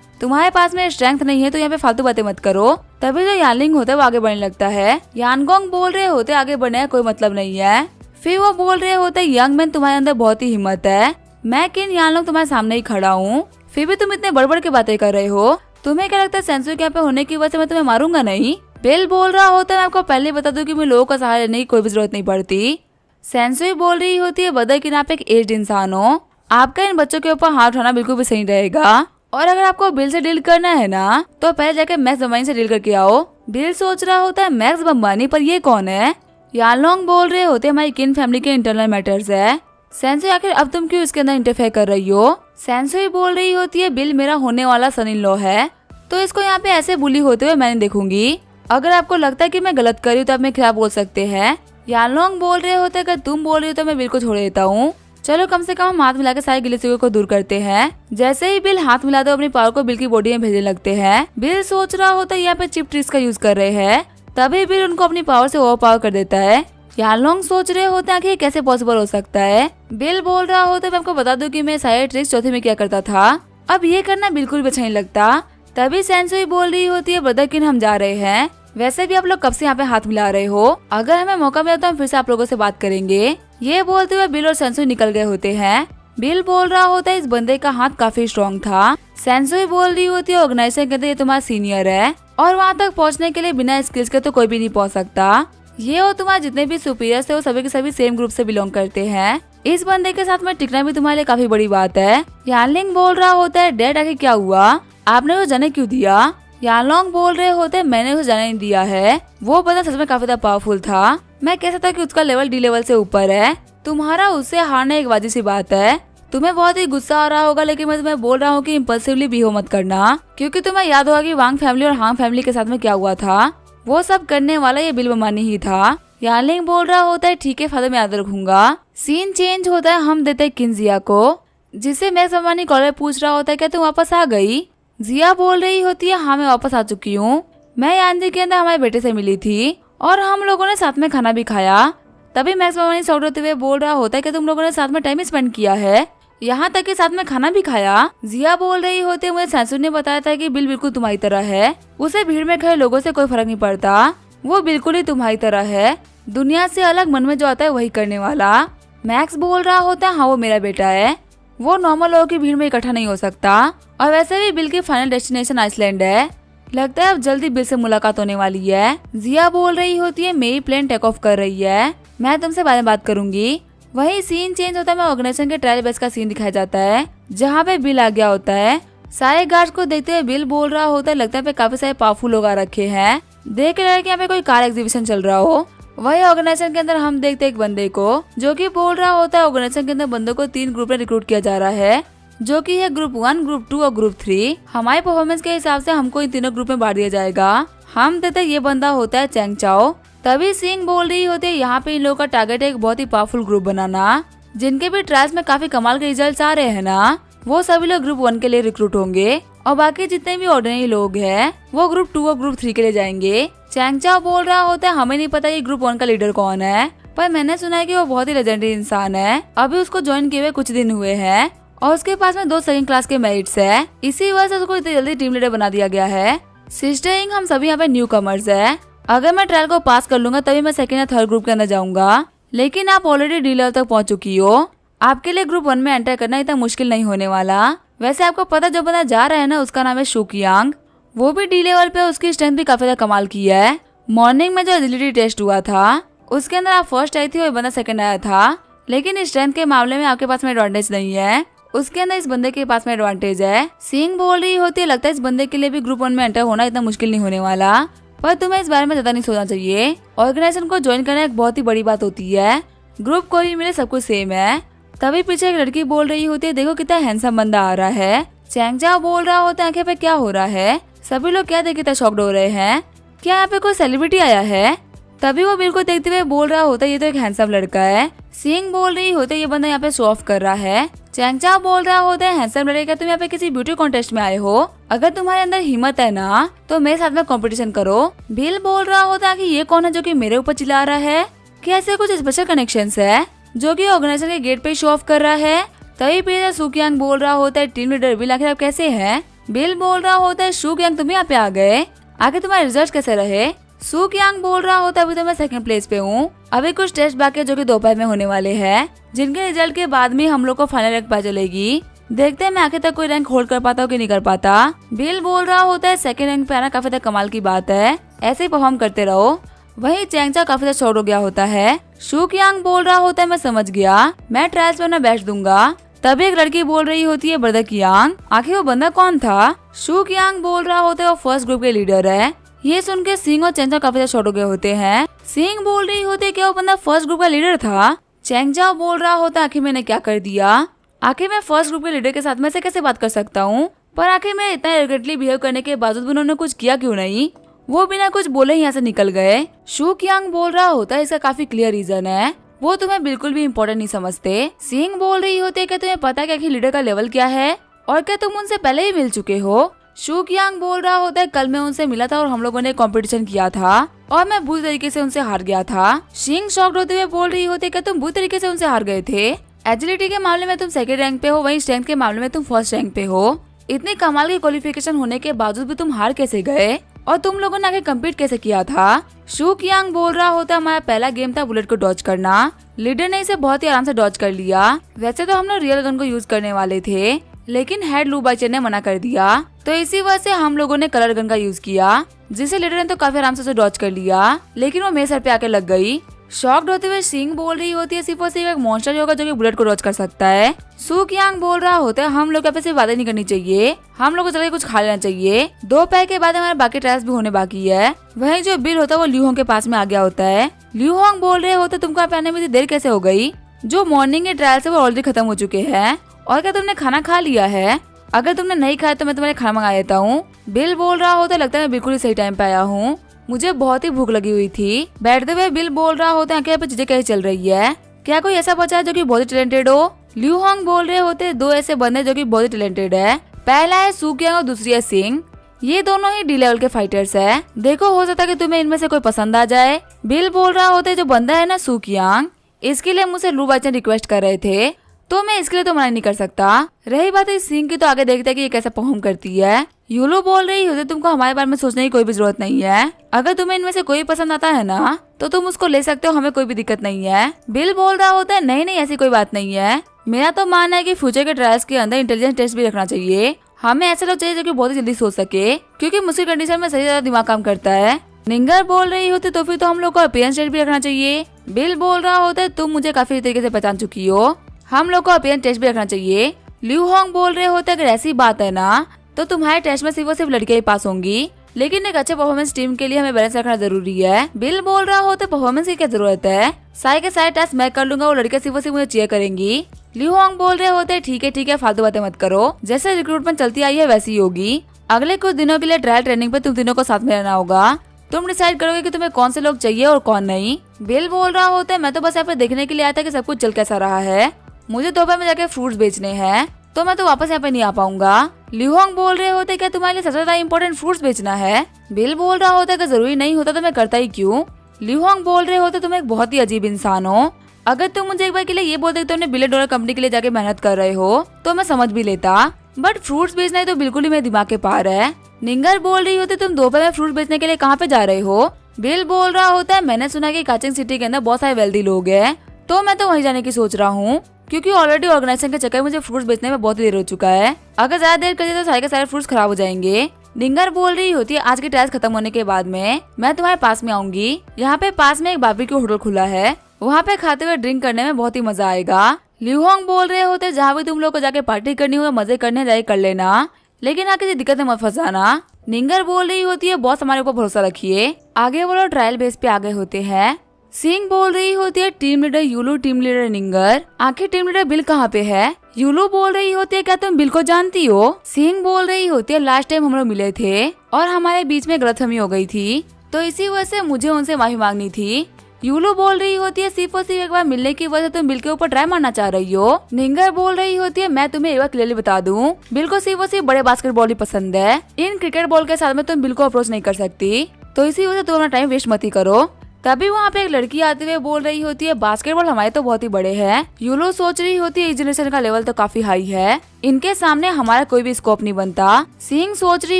तुम्हारे पास में स्ट्रेंथ नहीं है तो यहाँ पे फालतू बातें मत करो। तभी जो यानलिंग होता है वो आगे बढ़ने लगता है। यानगोंग बोल रहे होते आगे बढ़ने का कोई मतलब नहीं है, फिर वो बोल रहे होते यंग मैन तुम्हारे अंदर बहुत ही हिम्मत है, मैं किन यानलोंग तुम्हारे सामने ही खड़ा हूँ, फिर भी तुम इतने बड़ के बातें कर रहे हो, तुम्हें क्या लगता है सेंसुई के यहाँ पे होने की वजह से मैं तुम्हें मारूंगा नहीं। बिल बोल रहा होता है मैं आपको पहले बता दूं कि मैं लोगों का सहारा लेने की कोई भी जरूरत नहीं पड़ती। सेंसुई बोल रही होती है बदर कि आप एक एज्ड इंसान हो, आपका इन बच्चों के ऊपर हाथ उठाना बिल्कुल भी सही रहेगा, और अगर आपको बिल से डील करना है ना तो पहले जाके मैक्स बम्बानी से डील करके आओ। बिल सोच रहा होता है मैक्स बम्बानी, पर ये कौन है। यानलोंग बोल रहे होते हमारी किन फैमिली के इंटरनल मैटर्स है। सेंसुई आखिर अब तुम क्यों इसके अंदर इंटरफेयर कर रही हो। सेंसुई बोल रही होती है बिल मेरा होने वाला सन इन लॉ है, तो इसको यहाँ पे ऐसे बुली होते हुए मैंने देखूंगी। अगर आपको लगता है कि मैं गलत कर रही हूँ तो आप मैं क्या बोल सकते हैं। यानलोंग बोल रहे होते अगर तुम बोल रही हो तो मैं बिल को छोड़ देता हूँ। चलो कम से कम हम हाथ मिला के सारे गिले को दूर करते हैं। जैसे ही बिल हाथ मिलाते अपनी पावर को बिल की बॉडी में भेजने लगते हैं। बिल सोच रहा होता है यहाँ पे चिप ट्रिक्स का यूज कर रहे हैं, तभी बिल उनको अपनी पावर से ओवर पावर कर देता है। यानलोंग सोच रहे होते हैं कि कैसे पॉसिबल हो सकता है। बिल बोल रहा होता है मैं आपको बता दूं कि मैं सारे ट्रिक्स चौथे में क्या करता था, अब ये करना बिल्कुल भी अच्छा नहीं लगता। तभी सेंसुई बोल रही होती है ब्रदर किन हम जा रहे हैं, वैसे भी आप लोग कब से यहाँ पे हाथ मिला रहे हो, अगर हमें मौका मिला तो हम फिर से आप लोगों से बात करेंगे। ये बोलते हुए बिल और सेंसुई निकल गए होते हैं। बिल बोल रहा होता है इस बंदे का हाथ काफी स्ट्रॉन्ग था। सेंसुई बोल रही होती है ऑर्गेनाइजेशन कहते ये तुम्हारा सीनियर है और वहाँ तक पहुँचने के लिए बिना स्किल्स के तो कोई भी नहीं पहुँच सकता। ये और तुम्हारे जितने भी सुपीरियर्स है वो सभी के सभी सेम ग्रुप से बिलोंग करते हैं। इस बंदे के साथ में टिकना भी तुम्हारे लिए काफी बड़ी बात है। यानलिंग बोल रहा होता है डैड आखिर क्या हुआ, आपने वो जाने क्यों दिया। यानलोंग बोल रहे होते हैं मैंने उसे जाने नहीं दिया है, वो बंदा सच में काफी ज्यादा पावरफुल था। मैं कह सकता कि उसका लेवल डी लेवल से ऊपर है। तुम्हारा उससे हारना एक वाजिब सी बात है। तुम्हें बहुत ही गुस्सा आ रहा होगा लेकिन मैं तुम्हें बोल रहा हूँ कि इम्पल्सिवली बिहेव मत करना, क्योंकि तुम्हें याद होगा कि वांग फैमिली और हांग फैमिली के साथ में क्या हुआ था। वो सब करने वाला ये बिल बमानी ही था। यानलिंग बोल रहा होता है ठीक है फादर मैं याद रखूंगा। सीन चेंज होता है, हम देते हैं किनजिया को, जिसे मैक्स बमानी कॉलर पूछ रहा होता है क्या तुम वापस आ गई। जिया बोल रही होती है हाँ मैं वापस आ चुकी हूँ, मैं यानजी के अंदर हमारे बेटे से मिली थी और हम लोगों ने साथ में खाना भी खाया। तभी मैक्स बमानी सॉर्ट होते हुए बोल रहा होता है कि तुम लोगों ने साथ में टाइम स्पेंड किया है, यहाँ तक कि साथ में खाना भी खाया। जिया बोल रही होती है मुझे सेंसुई ने बताया था कि बिल बिल्कुल तुम्हारी तरह है, उसे भीड़ में खड़े लोगों से कोई फर्क नहीं पड़ता, वो बिल्कुल ही तुम्हारी तरह है, दुनिया से अलग मन में जो आता है वही करने वाला। मैक्स बोल रहा होता है हाँ वो मेरा बेटा है, वो नॉर्मल लोगों की भीड़ में इकट्ठा नहीं हो सकता और वैसे भी बिल की फाइनल डेस्टिनेशन आइसलैंड है, लगता है अब जल्दी बिल से मुलाकात होने वाली है। जिया बोल रही होती है मेरी प्लेन टेक ऑफ कर रही है, मैं तुमसे बाद में बात करूंगी। वही सीन चेंज होता है, ऑर्गेनाइजेशन के ट्रायल बेस का सीन दिखाया जाता है जहाँ पे बिल आ गया होता है। सारे गार्ड्स को देखते हुए बिल बोल रहा होता है लगता है पे काफी सारे पावरफुल लोग आ रखे हैं, देख रहे हैं कि यहाँ पे कोई कार एग्जीबिशन चल रहा हो। वही ऑर्गेनाइजेशन के अंदर हम देखते हैं एक बंदे को जो कि बोल रहा होता है ऑर्गेनाइजेशन के अंदर बंदों को 3 ग्रुप में रिक्रूट किया जा रहा है, जो कि है ग्रुप 1, ग्रुप 2 और ग्रुप 3। हमारी परफॉर्मेंस के हिसाब से हमको इन तीनों ग्रुप में बांट दिया जाएगा। हम देते ये बंदा होता है चैंग चाओ। तभी सिंह बोल रही होती है यहाँ पे इन लोगों का टारगेट है एक बहुत ही पावरफुल ग्रुप बनाना, जिनके भी ट्रायल्स में काफी कमाल के रिजल्ट आ रहे हैं ना, वो सभी लोग ग्रुप 1 के लिए रिक्रूट होंगे और बाकी जितने भी ऑर्डिनरी लोग हैं वो ग्रुप 2 और ग्रुप 3 के लिए जाएंगे। चैंग चाओ बोल रहा होता है हमें नहीं पता ये ग्रुप 1 का लीडर कौन है, पर मैंने सुना है कि वो बहुत ही लेजेंडरी इंसान है, अभी उसको ज्वाइन किए हुए कुछ दिन हुए हैं और उसके पास में 2 सेकंड क्लास के मेरिट्स है, इसी वजह से उसको इतनी जल्दी टीम लीडर बना दिया गया है। सिस्टर इंग हम सभी यहाँ पे न्यू कमर्स है, अगर मैं ट्रायल को पास कर लूंगा तभी मैं सेकंड या थर्ड ग्रुप के अंदर जाऊंगा, लेकिन आप ऑलरेडी डी लेवल तक पहुँच चुकी हो, आपके लिए ग्रुप 1 में एंटर करना इतना मुश्किल नहीं होने वाला। वैसे आपको पता जो बंदा जा रहा है ना उसका नाम है शुकियांग, वो भी डी लेवल पे, उसकी स्ट्रेंथ भी काफी ज्यादा कमाल की है। मॉर्निंग में जो एजिलिटी टेस्ट हुआ था उसके अंदर आप फर्स्ट आई थी और बंदा सेकंड आया था, लेकिन स्ट्रेंथ के मामले में आपके पास में एडवांटेज नहीं है, उसके अंदर इस बंदे के पास में एडवांटेज है। सिंह बोल रही होती है लगता है इस बंदे के लिए भी ग्रुप 1 में एंटर होना इतना मुश्किल नहीं होने वाला, पर तुम्हें इस बारे में ज्यादा नहीं सोचना चाहिए। ऑर्गेनाइजेशन को ज्वाइन करना एक बहुत ही बड़ी बात होती है, ग्रुप कोई भी मिले सब कुछ सेम है। तभी पीछे एक लड़की बोल रही होती है देखो कितना हैंडसम बंदा आ रहा है। चैंग चाओ बोल रहा होता है आंखें पे क्या हो रहा है, सभी लोग क्या देख कितना शॉक्ड हो रहे हैं, क्या यहाँ पे कोई सेलिब्रिटी आया है। तभी वो बिल को देखते हुए बोल रहा होता है ये तो एक हैंडसम लड़का है। सिंह बोल रही होते ये बंदा यहाँ पे शो ऑफ कर रहा है। चैंग चाओ बोल रहा होता है हैंडसम लड़का तुम यहाँ पे किसी ब्यूटी कॉन्टेस्ट में आए हो, अगर तुम्हारे अंदर हिम्मत है ना तो मेरे साथ में कंपटीशन करो। बिल बोल रहा होता है कि ये कौन है जो कि मेरे ऊपर चिल्ला रहा है, क्या ऐसे कुछ स्पेशल कनेक्शंस है जो कि ऑर्गेनाइजेशन के गेट पे शो ऑफ कर रहा है। तभी पीछे शुकियांग बोल रहा होता है टीम लीडर बिल आखिर आप कैसे हैं। बिल बोल रहा होता है शुकियांग तुम यहाँ पे आ गए, आगे तुम्हारे रिजल्ट कैसे रहे। शुकियांग बोल रहा होता है अभी तो मैं सेकंड प्लेस पे हूँ, अभी कुछ टेस्ट बाकी जो कि दोपहर में होने वाले हैं, जिनके रिजल्ट के बाद में हम लोग को फाइनल रैंक पता चलेगी, देखते हैं मैं आखिर तक कोई रैंक होल्ड कर पाता हूँ कि नहीं कर पाता। बिल बोल रहा होता है सेकंड रैंक पे आना काफी तक कमाल की बात है, ऐसे ही परफॉर्म करते रहो। वही चैंग चाओ काफी शॉर्ट हो गया होता है। शुकियांग बोल रहा होता है मैं समझ गया, मैं ट्रायल्स में ना बैठ दूंगा। तभी एक लड़की बोल रही होती है ब्रदर कियांग, आखिर वो बंदा कौन था। शुकियांग बोल रहा होता है वो फर्स्ट ग्रुप के लीडर है। ये सुन के सिंह और चैंग चाओ काफी शॉर्ट हो गए होते हैं। सिंह बोल रही होती है क्या वो बंदा फर्स्ट ग्रुप का लीडर था। चैंग चाओ बोल रहा होता है आखिर मैंने क्या कर दिया। आखिर मैं फर्स्ट ग्रुप के लीडर के साथ में से कैसे बात कर सकता हूँ, पर आखिर मैं इतना एरोगेंटली बिहेव करने के बावजूद भी उन्होंने कुछ किया क्यों नहीं। वो बिना कुछ बोले ही यहाँ से निकल गए। शू कियांग बोल रहा होता है इसका काफी क्लियर रीजन है, वो तुम्हें बिल्कुल भी इम्पोर्टेंट नहीं समझते। सिंह बोल रही होती है क्या तुम्हें पता है कि लीडर का लेवल क्या है और क्या तुम उनसे पहले ही मिल चुके हो। शू कियांग बोल रहा होता है कल मैं उनसे मिला था और हम लोगों ने कंपटीशन किया था और मैं बुरी तरीके से उनसे हार गया था। सिंह शॉक्ड होते हुए बोल रही होती है क्या तुम बुरी तरीके से उनसे हार गए थे। एजिलिटी के मामले में तुम सेकंड रैंक पे हो, वहीं स्ट्रेंथ के मामले में तुम फर्स्ट रैंक पे हो। इतनी कमाल की क्वालिफिकेशन होने के बावजूद भी तुम हार कैसे गए और तुम लोगों ने आगे कम्पीट कैसे किया था। शू कियांग बोल रहा होता हमारा पहला गेम था बुलेट को डॉज करना, लीडर ने इसे बहुत ही आराम से डॉज कर लिया। वैसे तो हम लोग रियल गन को यूज करने वाले थे, लेकिन हेड लू बाइचर ने मना कर दिया, तो इसी वजह से हम लोगों ने कलर गन का यूज किया, जिसे लीडर ने तो काफी आराम से उसे डॉज कर लिया, लेकिन वो मेरे सर पे आके लग गई। शॉक्ड होते हुए सिंह बोल रही होती है सिर्फ और सिर्फ एक मॉन्स्टर होगा जो कि बुलेट को डॉज कर सकता है। शू कियांग बोल रहा होता है हम लोग यहाँ पे सिर्फ बातें नहीं करनी चाहिए, हम लोग को चल के कुछ खा लेना चाहिए। दोपहर के बाद हमारे बाकी ट्रायल्स भी होने बाकी है। वहीं जो बिल होता है वो ल्यू होंग के पास में आ गया होता है। ल्यू होंग बोल रहे होते तुमको यहाँ पे आने में इतनी देर कैसे हो गई, जो मॉर्निंग के ट्रायल्स है वो ऑलरेडी खत्म हो चुके हैं, और क्या तुमने खाना खा लिया है। अगर तुमने नहीं खाया तो मैं तुम्हारे खाना मंगा देता हूँ। बिल बोल रहा होता लगता है मैं बिल्कुल ही सही टाइम पे आया हूँ, मुझे बहुत ही भूख लगी हुई थी। बैठते हुए बिल बोल रहा होता है क्या पे चीजें कैसे चल रही है, क्या कोई ऐसा बचा है जो कि बहुत ही टैलेंटेड हो। ल्यू होंग बोल रहे होते दो ऐसे बंदे जो कि बहुत ही टैलेंटेड है, पहला है शू कियांग और दूसरी है सिंह, ये दोनों ही डी लेवल के फाइटर्स है, देखो हो सकता है कि तुम्हें इनमें से कोई पसंद आ जाए। बिल बोल रहा होता है जो बंदा है ना शू कियांग, इसके लिए मुझसे लू बाइचर रिक्वेस्ट कर रहे थे, तो मैं इसके लिए तो मना नहीं कर सकता। रही बात है सिंह की, तो आगे देखते हैं कि ये कैसे परफॉर्म करती है। यूलो बोल रही होती तुमको हमारे बारे में सोचने की कोई भी जरूरत नहीं है, अगर तुम्हें इनमें से कोई पसंद आता है ना तो तुम उसको ले सकते हो, हमें कोई भी दिक्कत नहीं है। बिल बोल रहा होता है नहीं नहीं ऐसी कोई बात नहीं है, मेरा तो मानना है कि फ्यूचर के ट्रायल्स के अंदर इंटेलिजेंस टेस्ट भी रखना चाहिए, हमें ऐसे लोग चाहिए जो कि बहुत ही जल्दी सोच सके, क्योंकि मुश्किल कंडीशन में सही ज्यादा दिमाग काम करता है। निंगर बोल रही होती तो फिर तो हम लोग को अपीयरेंस टेस्ट भी रखना चाहिए। बिल बोल रहा होता है तुम मुझे काफी तरीके से पहचान चुकी हो, हम लोग को अपीयरेंस टेस्ट भी रखना चाहिए। ल्यू होंग बोल रहे होते अगर ऐसी बात है ना तो तुम्हारे टेस्ट में सिर्फ और सिर्फ लड़कियां ही पास होंगी, लेकिन एक अच्छे परफॉर्मेंस टीम के लिए हमें बैलेंस रखना जरूरी है। बिल बोल रहा होता परफॉर्मेंस की क्या जरूरत है, सारे के सारे टेस्ट मैं कर लूंगा, वो लड़कियां सिर्फ और सिर्फ मुझे चीयर करेंगी। ल्यू होंग बोल रहे होते ठीक है फालतू बातें मत करो, जैसे रिक्रूटमेंट चलती आई है वैसी ही होगी, अगले कुछ दिनों के लिए ट्रायल ट्रेनिंग पे तुम तीनों को साथ में रहना होगा, तुम डिसाइड करोगे कि तुम्हें कौन से लोग चाहिए और कौन नहीं। बिल बोल रहा होता है मैं तो बस यहाँ पे देखने के लिए आया था कि सब कुछ चल कैसा रहा है, मुझे दोपहर में जाके फ्रूट्स बेचने हैं, तो मैं तो वापस यहाँ पे नहीं आ पाऊंगा। ल्यू होंग बोल रहे होते क्या तुम्हारे लिए सबसे ज्यादा इम्पोर्टेंट फ्रूट्स बेचना है। बिल बोल रहा होता है कि जरूरी नहीं होता तो मैं करता ही क्यों। ल्यू होंग बोल रहे होते तुम एक बहुत ही अजीब इंसान हो, अगर तुम मुझे एक बार के लिए ये बोलते तुमने $1 बिलियन कंपनी के लिए जाके मेहनत कर रहे हो तो मैं समझ भी लेता, बट फ्रूट्स बेचना ही तो बिल्कुल ही मेरे दिमाग के पार है। निंगर बोल रही होती तुम दोपहर में फ्रूट बेचने के लिए कहाँ पे जा रहे हो। बिल बोल रहा होता है मैंने सुना कि काचिंग सिटी के अंदर बहुत सारे वेल्दी लोग हैं, तो मैं तो वहीं जाने की सोच रहा हूँ, क्योंकि ऑलरेडी ऑर्गेनाइजेशन के चक्कर मुझे फ्रूट्स बेचने में बहुत देर हो चुका है, अगर ज्यादा देर करिए तो सारे के सारे फ्रूट्स खराब हो जाएंगे। निंगर बोल रही होती है आज की ट्रायल्स खत्म होने के बाद में मैं तुम्हारे पास में आऊंगी, यहाँ पे पास में एक बारबेक्यू होटल खुला है, वहाँ पे खाते हुए ड्रिंक करने में बहुत ही मजा आएगा। ल्यू होंग बोल रहे होते जहाँ भी तुम लोग को जाके पार्टी करनी हो मजे करने जाए कर लेना, लेकिन आगे किसी दिक्कत में मत फंसाना। निंगर बोल रही होती है बॉस हमारे ऊपर भरोसा रखिए। आगे वो लोग ट्रायल बेस पे आ गए होते हैं। सिंह बोल रही होती है टीम लीडर यूलू, टीम लीडर निंगर, आखिर टीम लीडर बिल कहाँ पे है। यूलू बोल रही होती है क्या तुम बिल को जानती हो। सिंह बोल रही होती है लास्ट टाइम हम लोग मिले थे और हमारे बीच में गलतफहमी हो गई थी, तो इसी वजह से मुझे उनसे माफी मांगनी थी। यूलू बोल रही होती है सिर्फ और सिर्फ एक बार मिलने की वजह से तुम बिल के ऊपर ट्राई मारना चाह रही हो। निंगर बोल रही होती है मैं तुम्हें एक बार क्लियरली बता दूं, बिल को सिर्फ और सिर्फ बड़े बास्केटबॉल ही पसंद है, इन क्रिकेट बॉल के साथ में तुम बिल को अप्रोच नहीं कर सकती, तो इसी वजह से तुम अपना टाइम वेस्ट मत ही करो। तभी वहाँ पे एक लड़की आते हुए बोल रही होती है बास्केटबॉल हमारे तो बहुत ही बड़े हैं। यूलो सोच रही होती है इस जनरेशन का लेवल तो काफी हाई है, इनके सामने हमारा कोई भी स्कोप नहीं बनता। सिंह सोच रही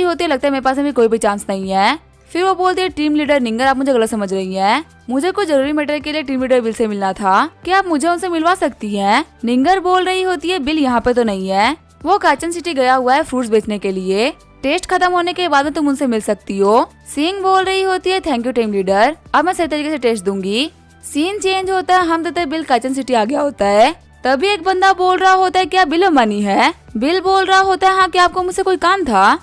होती है लगता है मेरे पास अभी कोई भी चांस नहीं है। फिर वो बोलती है टीम लीडर निंगर आप मुझे गलत समझ रही हैं, मुझे कुछ जरूरी मैटर के लिए टीम लीडर बिल से मिलना था, क्या आप मुझे उनसे मिलवा सकती हैं। निंगर बोल रही होती है बिल यहाँ पे तो नहीं है, वो काचन सिटी गया हुआ है फ्रूट्स बेचने के लिए, टेस्ट खत्म होने के बाद में तुम उनसे मिल सकती हो। सिंह बोल रही होती है थैंक यू टीम लीडर, अब मैं सही तरीके से टेस्ट दूंगी। सीन चेंज होता है, हम देते बिल काचन सिटी आ गया होता है। तभी एक बंदा बोल रहा होता है क्या बिल अंबानी है। बिल बोल रहा होता है हाँ क्या आपको मुझसे कोई काम था।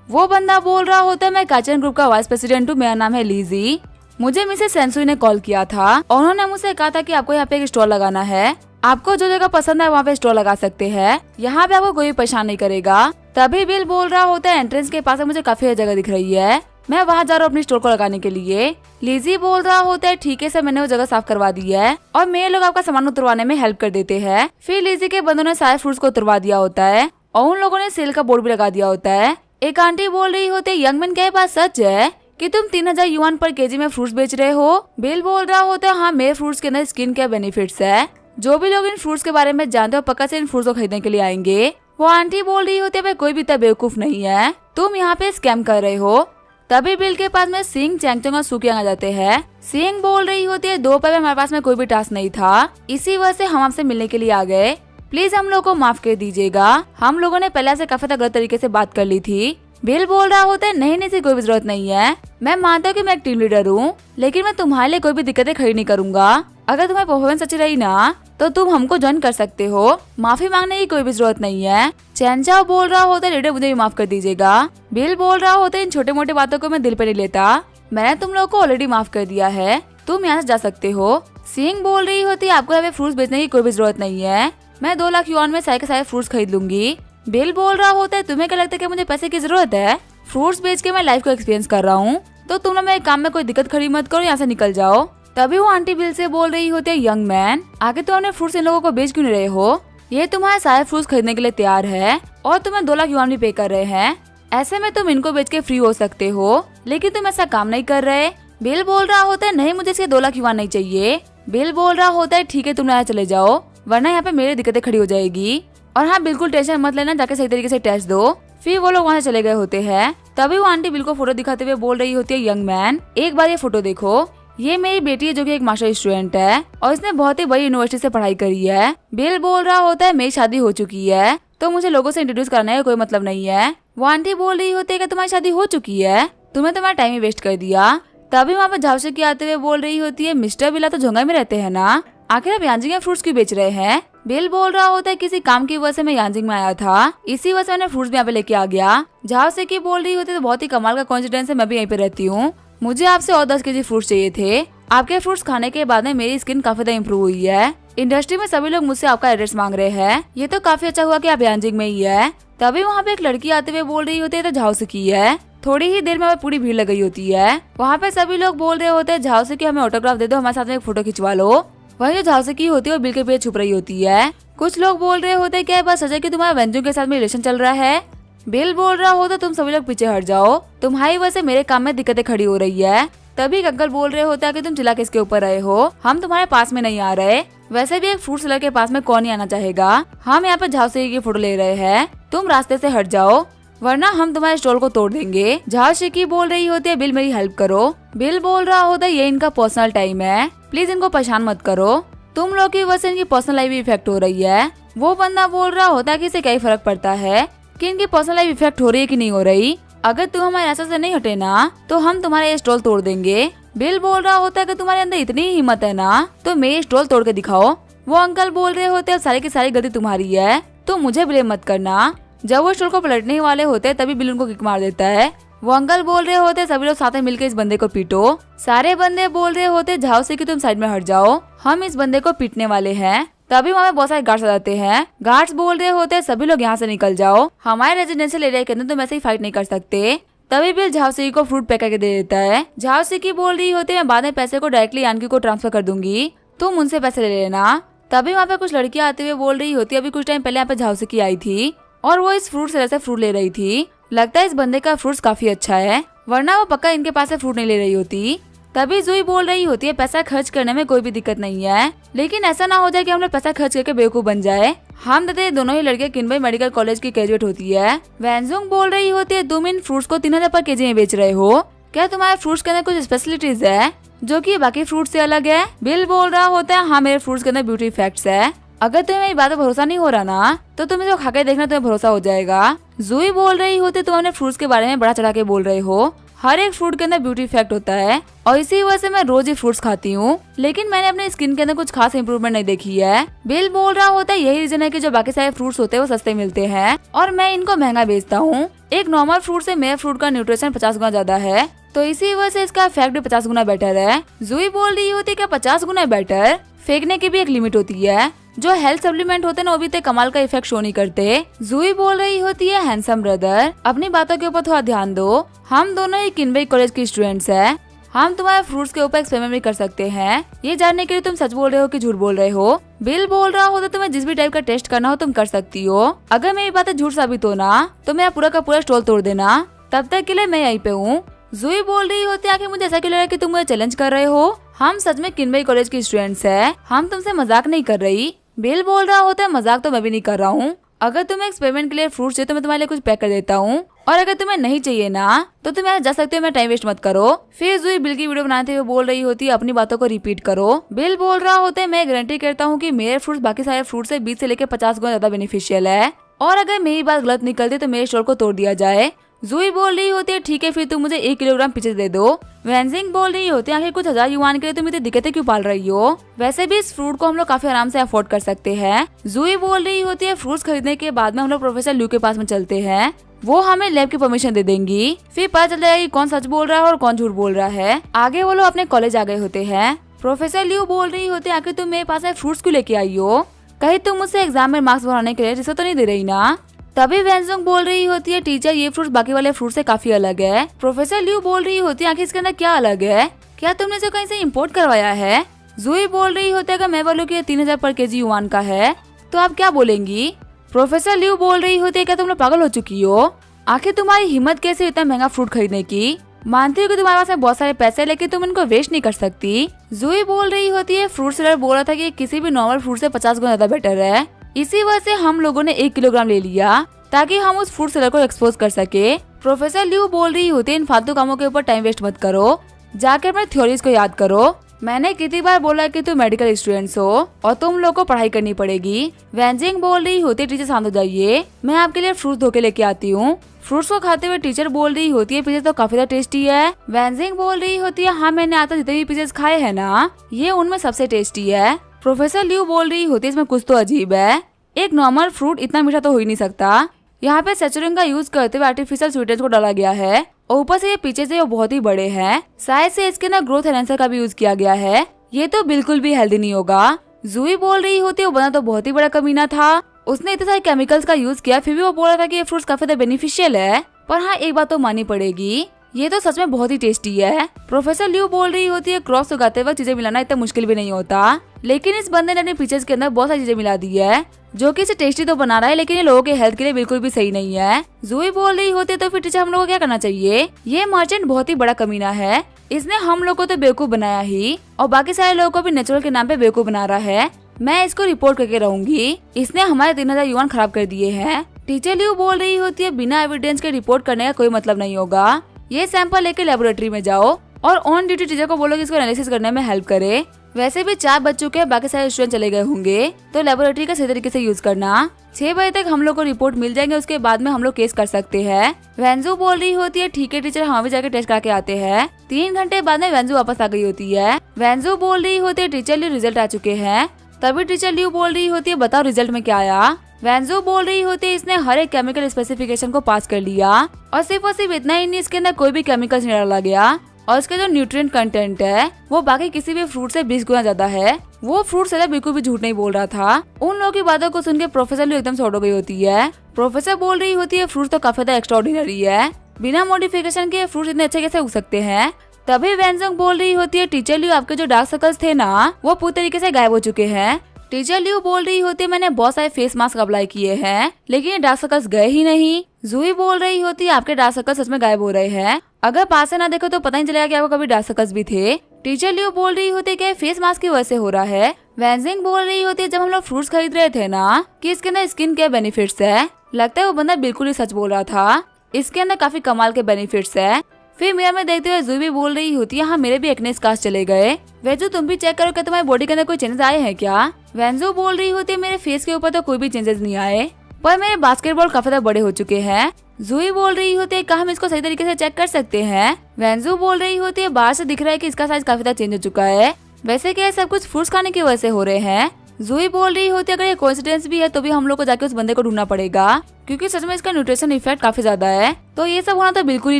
वो बंदा बोल रहा होता है मैं काचन ग्रुप का वाइस प्रेसिडेंट हूँ, मेरा नाम है लीजी, मुझे मिसेस सेंसुई ने कॉल किया था और उन्होंने मुझसे कहा था कि आपको यहाँ पे एक स्टॉल लगाना है। आपको जो जगह पसंद है वहाँ पे स्टॉल लगा सकते हैं, यहाँ पे आपको कोई भी परेशान नहीं करेगा। तभी बिल बोल रहा होता है एंट्रेंस के पास मुझे काफी जगह दिख रही है, मैं वहाँ जा रहा हूँ अपनी स्टोर को लगाने के लिए। लिजी बोल रहा होता है ठीक है सर, मैंने वो जगह साफ करवा दी है और मेरे लोग आपका सामान उतरवाने में हेल्प कर देते हैं। फिर लिजी के बंदों ने सारे फ्रूट्स को उतरवा दिया होता है और उन लोगों ने सेल का बोर्ड भी लगा दिया होता है। एक आंटी बोल रही होती है यंग मैन क्या ये बात सच है कि तुम 3000 युआन पर केजी में फ्रूट्स बेच रहे हो? बिल बोल रहा होता है हाँ, मेरे फ्रूट्स के अंदर स्किन केयर बेनिफिट्स है, जो भी लोग इन फ्रूट्स के बारे में जानते हो पक्का से इन फ्रूट्स को खरीदने के लिए आएंगे। वो आंटी बोल रही होती है भाई कोई भी इतना बेवकूफ नहीं है, तुम यहाँ पे स्कैम कर रहे हो। तभी बिल के पास में सिंह, चैंगचोंग और सुकियांग आ जाते हैं। सिंह बोल रही होती है दोपहर में हमारे पास में कोई भी टास्क नहीं था, इसी वजह से हम आपसे मिलने के लिए आ गए, प्लीज हम लोग को माफ कर दीजिएगा, हम लोगों ने पहले से काफी गलत तरीके से बात कर ली थी। बिल बोल रहा होता है नहीं नहीं कोई भी जरूरत नहीं है, मैं मानता हूँ कि मैं एक टीम लीडर हूँ, लेकिन मैं तुम्हारे लिए कोई भी दिक्कतें खड़ी नहीं करूंगा। अगर तुम्हारी परफॉर्मेंस अच्छी रही ना तो तुम हमको ज्वाइन कर सकते हो, माफी मांगने की कोई भी जरूरत नहीं है। चैनचाओ बोल रहा होता है लीडर मुझे भी माफ कर दीजिएगा। बिल बोल रहा होता है इन छोटे मोटे बातों को मैं दिल पे नहीं लेता, मैंने तुम लोग को ऑलरेडी माफ कर दिया है, तुम यहाँ से जा सकते हो। सिंह बोल रही होती है आपको यहाँ पे फ्रूट्स बेचने की कोई भी जरूरत नहीं है, मैं 2 लाख युआन में सारे के सारे फ्रूट्स खरीद लूंगी। बिल बोल रहा होता है तुम्हें क्या लगता है कि मुझे पैसे की जरूरत है? फ्रूट्स बेच के मैं लाइफ को एक्सपीरियंस कर रहा हूँ, तो तुम लोग मेरे काम में कोई दिक्कत खड़ी मत करो, यहाँ से निकल जाओ। तभी वो आंटी बिल से बोल रही होती है यंग मैन आगे तो अपने फ्रूट्स इन लोगों को बेच क्यों नहीं रहे हो? ये तुम्हारे सारे फ्रूट्स खरीदने के लिए तैयार है और तुम्हें 2 लाख युआन भी पे कर रहे हैं, ऐसे में तुम इनको बेच के फ्री हो सकते हो, लेकिन तुम ऐसा काम नहीं कर रहे। बिल बोल रहा होता है नहीं मुझे इसके 2 लाख युआन नहीं चाहिए। बिल बोल रहा होता है ठीक है तुम यहाँ चले जाओ, वरना यहाँ पे मेरी दिक्कतें खड़ी हो जाएगी, और हाँ बिल्कुल टेंशन मत लेना, जाके सही तरीके से टेस्ट दो। फिर वो लोग वहाँ से चले गए होते हैं। तभी वो आंटी बिल को फोटो दिखाते हुए बोल रही होती है यंग मैन एक बार ये फोटो देखो, ये मेरी बेटी है जो कि एक मास्टर स्टूडेंट है और इसने बहुत ही बड़ी यूनिवर्सिटी से पढ़ाई करी है। बिल बोल रहा होता है मेरी शादी हो चुकी है, तो मुझे लोगों से इंट्रोड्यूस करने का कोई मतलब नहीं है। वो आंटी बोल रही होती है कि तुम्हारी शादी हो चुकी है, तुम्हें तुम्हारा टाइम ही वेस्ट कर दिया। तभी वहाँ पे झावसे की आते हुए बोल रही होती है मिस्टर बिला तो झोंगा में रहते हैं ना, आखिर आप यांजिंग में फ्रूट्स क्यों बेच रहे हैं? बिल बोल रहा होता है किसी काम की वजह से मैं यांजिंग में आया था, इसी वजह से मैंने फ्रूट्स भी यहाँ पे लेके आ गया। झावसे की बोल रही होती है तो बहुत ही कमाल का कोइंसिडेंस है, मैं भी यहीं पे रहती हूँ, मुझे आपसे और 10 केजी फ्रूट्स चाहिए थे, आपके फ्रूट्स खाने के बाद में मेरी स्किन काफी ज्यादा इम्प्रूव हुई है, इंडस्ट्री में सभी लोग मुझसे आपका एड्रेस मांग रहे हैं, ये तो काफी अच्छा हुआ कि आप यांजिंग में ही है। तभी वहाँ पे एक लड़की आते हुए बोल रही होती है तो झावसे की है, थोड़ी ही देर में पूरी भीड़ लग गई होती है। वहाँ पे सभी लोग बोल रहे होते हैं झावसे की हमें ऑटोग्राफ दे दो, हमारे साथ में एक फोटो खिंचवा लो। वही जो झावसे की होती है वो बिल के पीछे छुप रही होती है। कुछ लोग बोल रहे होते हैं क्या बस सजा कि तुम्हारा वेंजू के साथ में रिलेशन चल रहा है? बिल बोल रहा होता तुम सभी लोग पीछे हट जाओ, तुम्हारी वजह से मेरे काम में दिक्कतें खड़ी हो रही है। तभी एक अंकल बोल रहे होता है कि तुम चिल्ला किसके ऊपर रहे हो, हम तुम्हारे पास में नहीं आ रहे, वैसे भी एक फ्रूट सेलर के पास में कौन ही आना चाहेगा, हम यहाँ पे झावसे की फोटो ले रहे हैं, तुम रास्ते से हट जाओ वरना हम तुम्हारे स्टॉल को तोड़ देंगे। झावसे की बोल रही होती है बिल मेरी हेल्प करो। बिल बोल रहा होता है ये इनका पर्सनल टाइम है, प्लीज इनको परेशान मत करो, तुम लोग की वजह से इनकी पर्सनल लाइफ भी इफेक्ट हो रही है। वो बंदा बोल रहा होता है कि इसे क्या फर्क पड़ता है कि इनकी पर्सनल लाइफ इफेक्ट हो रही है कि नहीं हो रही, अगर तुम हमारे रास्ते से नहीं हटे ना तो हम तुम्हारे स्टॉल तोड़ देंगे। बिल बोल रहा होता है कि तुम्हारे अंदर इतनी हिम्मत है ना तो मेरे स्टॉल तोड़ के दिखाओ। वो अंकल बोल रहे होते हैं सारी की सारी गलती तुम्हारी है, तो मुझे ब्लेम मत करना। जब वो स्टॉल को पलटने वाले होते हैं तभी बिल उनको किक मार देता है। वो अंकल बोल रहे होते सभी लोग साथ में मिलकर इस बंदे को पीटो। सारे बंदे बोल रहे होते झावसे की तुम साइड में हट जाओ, हम इस बंदे को पीटने वाले हैं। तभी वहाँ पे बहुत सारे गार्ड्स आ जाते हैं। गार्ड्स बोल रहे होते हैं सभी लोग यहाँ से निकल जाओ, हमारे रेजिडेंशियल एरिया के अंदर तुम ऐसे ही फाइट नहीं कर सकते। तभी बिल झावसे को फ्रूट पैक करके दे देता है। झावसे की बोल रही होती है मैं बाद में पैसे को डायरेक्टली यानकी को ट्रांसफर कर दूंगी, तुम उनसे पैसे ले लेना। तभी वहाँ पे कुछ लड़कियां आते हुए बोल रही होती है अभी कुछ टाइम पहले यहाँ पे झावसे की आई थी और वो इस फ्रूट सेलर से फ्रूट ले रही थी, लगता है इस बंदे का फ्रूट्स काफी अच्छा है, वरना वो पक्का इनके पास से फ्रूट नहीं ले रही होती। तभी जुई बोल रही होती है पैसा खर्च करने में कोई भी दिक्कत नहीं है, लेकिन ऐसा ना हो जाए कि हम लोग पैसा खर्च करके बेवकूफ बन जाए। हम देते दोनों ही लड़कियां किनबई मेडिकल कॉलेज की ग्रेजुएट होती है। वेंजुंग बोल रही होती है तुम इन फ्रूट्स को 3000 पर केजी में बेच रहे हो, क्या तुम्हारे फ्रूट्स के अंदर कुछ स्पेशलिटीज है जो कि बाकी फ्रूट से अलग है? बिल बोल रहा होता है हाँ मेरे फ्रूट्स के अंदर ब्यूटी इफेक्ट्स है, अगर तुम्हें मेरी बात पर भरोसा नहीं हो रहा ना तो तुम इसे खा के देखना, तुम्हें भरोसा हो जाएगा। जुई बोल रही होती तुम अपने फ्रूट्स के बारे में बड़ा चढ़ा के बोल रहे हो, हर एक फ्रूट के अंदर ब्यूटी इफेक्ट होता है और इसी वजह से मैं रोज ही फ्रूट्स खाती हूँ, लेकिन मैंने अपनी स्किन के अंदर कुछ खास इंप्रूवमेंट नहीं देखी है। बिल बोल रहा होता है यही रीजन है कि जो बाकी सारे फ्रूट्स होते हैं वो सस्ते मिलते हैं और मैं इनको महंगा बेचता हूँ। एक नॉर्मल फ्रूट से मेरे फ्रूट का न्यूट्रिशन 50 गुना ज्यादा है, तो इसी वजह से इसका इफेक्ट भी 50 गुना बेटर है। जुई बोल रही होती है 50 गुना बेटर, फेंकने की भी एक लिमिट होती है। जो हेल्थ सप्लीमेंट होते हैं ना वो भी इतने कमाल का इफेक्ट शो नहीं करते। जूही बोल रही होती है, हैंडसम ब्रदर अपनी बातों के ऊपर थोड़ा ध्यान दो, हम दोनों ही किनबेई कॉलेज की स्टूडेंट्स हैं, हम तुम्हारे फ्रूट्स के ऊपर एक्सपेरिमेंट भी कर सकते हैं, ये जानने के लिए तुम सच बोल रहे हो कि झूठ बोल रहे हो। बिल बोल रहा हो तो तुम्हें जिस भी टाइप का टेस्ट करना हो तुम कर सकती हो, अगर मेरी बातें झूठ साबित हो ना तो मेरा पूरा का पूरा स्टॉल तोड़ देना, तब तक के लिए मैं यहीं पे हूँ। जूही बोल रही होती है, आखिर मुझे ऐसा क्यों लग रहा है कि तुम मुझे चैलेंज कर रहे हो, हम सच में किनबेई कॉलेज की स्टूडेंट्स हैं, हम तुमसे मजाक नहीं कर रही। बिल बोल रहा होता है, मजाक तो मैं भी नहीं कर रहा हूँ, अगर तुम्हें एक्सपेरिमेंट के लिए फ्रूट्स चाहिए तो मैं तुम्हारे लिए कुछ पैक कर देता हूँ, और अगर तुम्हें नहीं चाहिए ना तो तुम यहाँ जा सकते हो, मैं टाइम वेस्ट मत करो। फिर जूही बिल की वीडियो बनाते हुए बोल रही होती है, अपनी बातों को रिपीट करो। बिल बोल रहा होता है, मैं गारंटी करता हूँ कि मेरे फ्रूट्स बाकी सारे फ्रूट से 20 से लेकर 50 गुना ज्यादा बेनिफिशियल है, और अगर मेरी बात गलत निकलती तो मेरे स्टॉल को तोड़ दिया जाए। जूही बोल रही होती है, ठीक है फिर तुम मुझे 1 किलोग्राम पीछे दे दो। वेंजिंग बोल रही होती है, आखिर कुछ 1000 युआन के लिए तुम इतनी दिक्कतें क्यों पाल रही हो, वैसे भी इस फ्रूट को हम लोग काफी आराम से अफोर्ड कर सकते हैं। जूही बोल रही होती है, फ्रूट्स खरीदने के बाद में हम लोग प्रोफेसर ल्यू के पास में चलते हैं, वो हमें लैब की परमिशन दे देंगी, फिर पता चल जाएगा कि कौन सच बोल रहा है और कौन झूठ बोल रहा है। आगे वो लोग अपने कॉलेज आ गए होते हैं। प्रोफेसर ल्यू बोल रही होती है, आखिर तुम मेरे पास फ्रूट्स क्यों लेके आई हो, कहीं तुम मुझसे एग्जाम में मार्क्स बढ़ाने के लिए रिश्वत तो नहीं दे रही ना। तभी वेंजुंग बोल रही होती है, टीचर ये फ्रूट्स बाकी वाले फ्रूट से काफी अलग है। प्रोफेसर ल्यू बोल रही होती है, आखिर इसके अंदर क्या अलग है, क्या तुमने इसे कहीं से इम्पोर्ट करवाया है। जूही बोल रही होती है, अगर मैं बोलूँ कि 3000 पर केजी युआन का है तो आप क्या बोलेंगी। प्रोफेसर ल्यू बोल रही होती है, क्या तुम लोग पागल हो चुकी हो, आखिर तुम्हारी हिम्मत कैसे इतना महंगा फ्रूट खरीदने की, मानती हूँ कि तुम्हारे पास में बहुत सारे पैसे, लेकिन तुम इनको वेस्ट नहीं कर सकती। जूही बोल रही होती है, फ्रूट सेलर बोल रहा था कि किसी भी नॉर्मल फ्रूट से 50 गुना ज्यादा बेटर है, इसी वजह से हम लोगों ने 1 किलोग्राम ले लिया ताकि हम उस फ्रूट सेलर को एक्सपोज कर सके। प्रोफेसर ल्यू बोल रही होती है, इन फालतू कामों के ऊपर टाइम वेस्ट मत करो, जाके अपने थ्योरीज को याद करो, मैंने कितनी बार बोला कि तुम मेडिकल स्टूडेंट्स हो और तुम लोग को पढ़ाई करनी पड़ेगी। वेंजिंग बोल रही होती है, टीचर शांत हो जाइए, मैं आपके लिए फ्रूट धो के लेके आती हूँ। फ्रूट्स को खाते हुए टीचर बोल रही होती है, पीसेस तो काफी ज्यादा टेस्टी है। वेंजिंग बोल रही होती है, हाँ मैंने आज तक जितने भी पीसेस खाए हैं ना ये उनमें सबसे टेस्टी है। प्रोफेसर ल्यू बोल रही होती है, इसमें कुछ तो अजीब है, एक नॉर्मल फ्रूट इतना मीठा तो हो ही नहीं सकता, यहाँ पे सैचुरिन का यूज करते हुए आर्टिफिशियल स्वीटनेस को डाला गया है, और ऊपर से ये पीछे से बहुत ही बड़े हैं, शायद से इसके अंदर ग्रोथ एनहांसर का भी यूज किया गया है, ये तो बिल्कुल भी हेल्दी नहीं होगा। जूही बोल रही होती है, वो बना तो बहुत ही बड़ा कमीना था, उसने इतने सारे केमिकल्स का यूज किया, फिर भी वो बोल रहा था कि ये फ्रूट्स काफी ज्यादा बेनिफिशियल है, पर हाँ एक बात तो माननी पड़ेगी, ये तो सच में बहुत ही टेस्टी है। प्रोफेसर ल्यू बोल रही होती है, क्रॉप्स उगाते वक्त चीजें मिलाना इतना मुश्किल भी नहीं होता, लेकिन इस बंदे ने अपने पीचेस के अंदर बहुत सारी चीजें मिला दी है जो कि इसे टेस्टी तो बना रहा है, लेकिन ये लोगों के हेल्थ के लिए बिल्कुल भी सही नहीं है। जूही बोल रही होती है, तो फिर टीचर हम लोगों को क्या करना चाहिए, ये मर्चेंट बहुत ही बड़ा कमीना है, इसने हम लोग को तो बेवकूफ बनाया ही और बाकी सारे लोगों को भी नेचुरल के नाम पे बेवकूफ बना रहा है, मैं इसको रिपोर्ट करके रहूंगी, इसने हमारे 3000 युआन खराब कर दिए हैं। टीचर ल्यू बोल रही होती है, बिना एविडेंस के रिपोर्ट करने का कोई मतलब नहीं होगा, ये सैंपल लेके लेबोरेटरी में जाओ और ऑन ड्यूटी टीचर को बोलो कि इसको एनालिसिस करने में हेल्प करे। वैसे भी 4 बज चुके हैं, बाकी सारे स्टूडेंट चले गए होंगे, तो लेबोरेटरी का सही तरीके से यूज करना। 6 बजे तक हम लोग को रिपोर्ट मिल जाएंगे, उसके बाद में हम लोग केस कर सकते हैं। वेंजू बोल रही होती है, ठीक है टीचर, हम भी जाके टेस्ट करके आते हैं। 3 घंटे बाद में वेंजू वापस आ गई होती है। वेंजू बोल रही होती है, टीचर ल्यू रिजल्ट आ चुके हैं। तभी टीचर ल्यू बोल रही होती है, बताओ रिजल्ट में क्या आया। वेंजू बोल रही होती है, इसने हर एक केमिकल स्पेसिफिकेशन को पास कर लिया, और सिर्फ इतना ही नहीं, इसके अंदर कोई भी केमिकल्स नहीं डाला गया, और इसका जो न्यूट्रिएंट कंटेंट है वो बाकी किसी भी फ्रूट से 20 गुना ज्यादा है। वो फ्रूट सेलर बिल्कुल भी झूठ नहीं बोल रहा था। उन लोगों की बातों को सुन के प्रोफेसर ल्यू एकदम शॉक हो गई होती है। प्रोफेसर बोल रही होती है, फ्रूट तो काफी ज्यादा एक्स्ट्राऑर्डिनरी है, बिना मॉडिफिकेशन के फ्रूट इतने अच्छे कैसे उग सकते हैं। तभी वेंजंग बोल रही होती है, टीचर ल्यू आपके जो डार्क सर्कल्स थे ना वो पूरी तरीके से गायब हो चुके हैं। टीचर ल्यू बोल रही होती है, मैंने बहुत सारे फेस मास्क अप्लाई किए हैं, लेकिन ये डार्क सर्कल्स गए ही नहीं। जूही बोल रही होती है, आपके डार्क सर्कल्स सच में गायब हो रहे हैं, अगर पास से ना देखो तो पता नहीं चलेगा कि आपको कभी डार्क सर्कल्स भी थे। टीचर ल्यू बोल रही होती है कि फेस मास्क की वजह से हो रहा है। वेंजिंग बोल रही होती है, जब हम लोग फ्रूट्स खरीद रहे थे ना कि इसके अंदर स्किन केयर बेनिफिट्स है, लगता है वो बंदा बिल्कुल ही सच बोल रहा था, इसके अंदर काफी कमाल के बेनिफिट्स है। फिर मेरा में देखते हुए जूही बोल रही होती है, हाँ मेरे भी एक्ने स्कार्स चले गए। वेंजू तुम भी चेक करो कि तुम्हारी बॉडी के अंदर कोई चेंजेस आए हैं क्या। वेंजू बोल रही होती है, मेरे फेस के ऊपर तो कोई भी चेंजेस नहीं आए, पर मेरे बास्केटबॉल काफी ज्यादा बड़े हो चुके हैं। जूही बोल रही होती है, क्या हम इसको सही तरीके से चेक कर सकते हैं। वेंजू बोल रही होती है, बाहर से दिख रहा है कि इसका साइज काफी ज्यादा चेंज हो चुका है, वैसे क्या सब कुछ फ्रूट्स खाने की वजह से हो रहे हैं। जूही बोल रही होती है अगर ये कोइंसिडेंस भी है तो भी हम लोग को जाके उस बंदे को ढूंढना पड़ेगा, क्योंकि सच में इसका न्यूट्रिशन इफेक्ट काफी ज्यादा है, तो ये सब होना तो बिल्कुल ही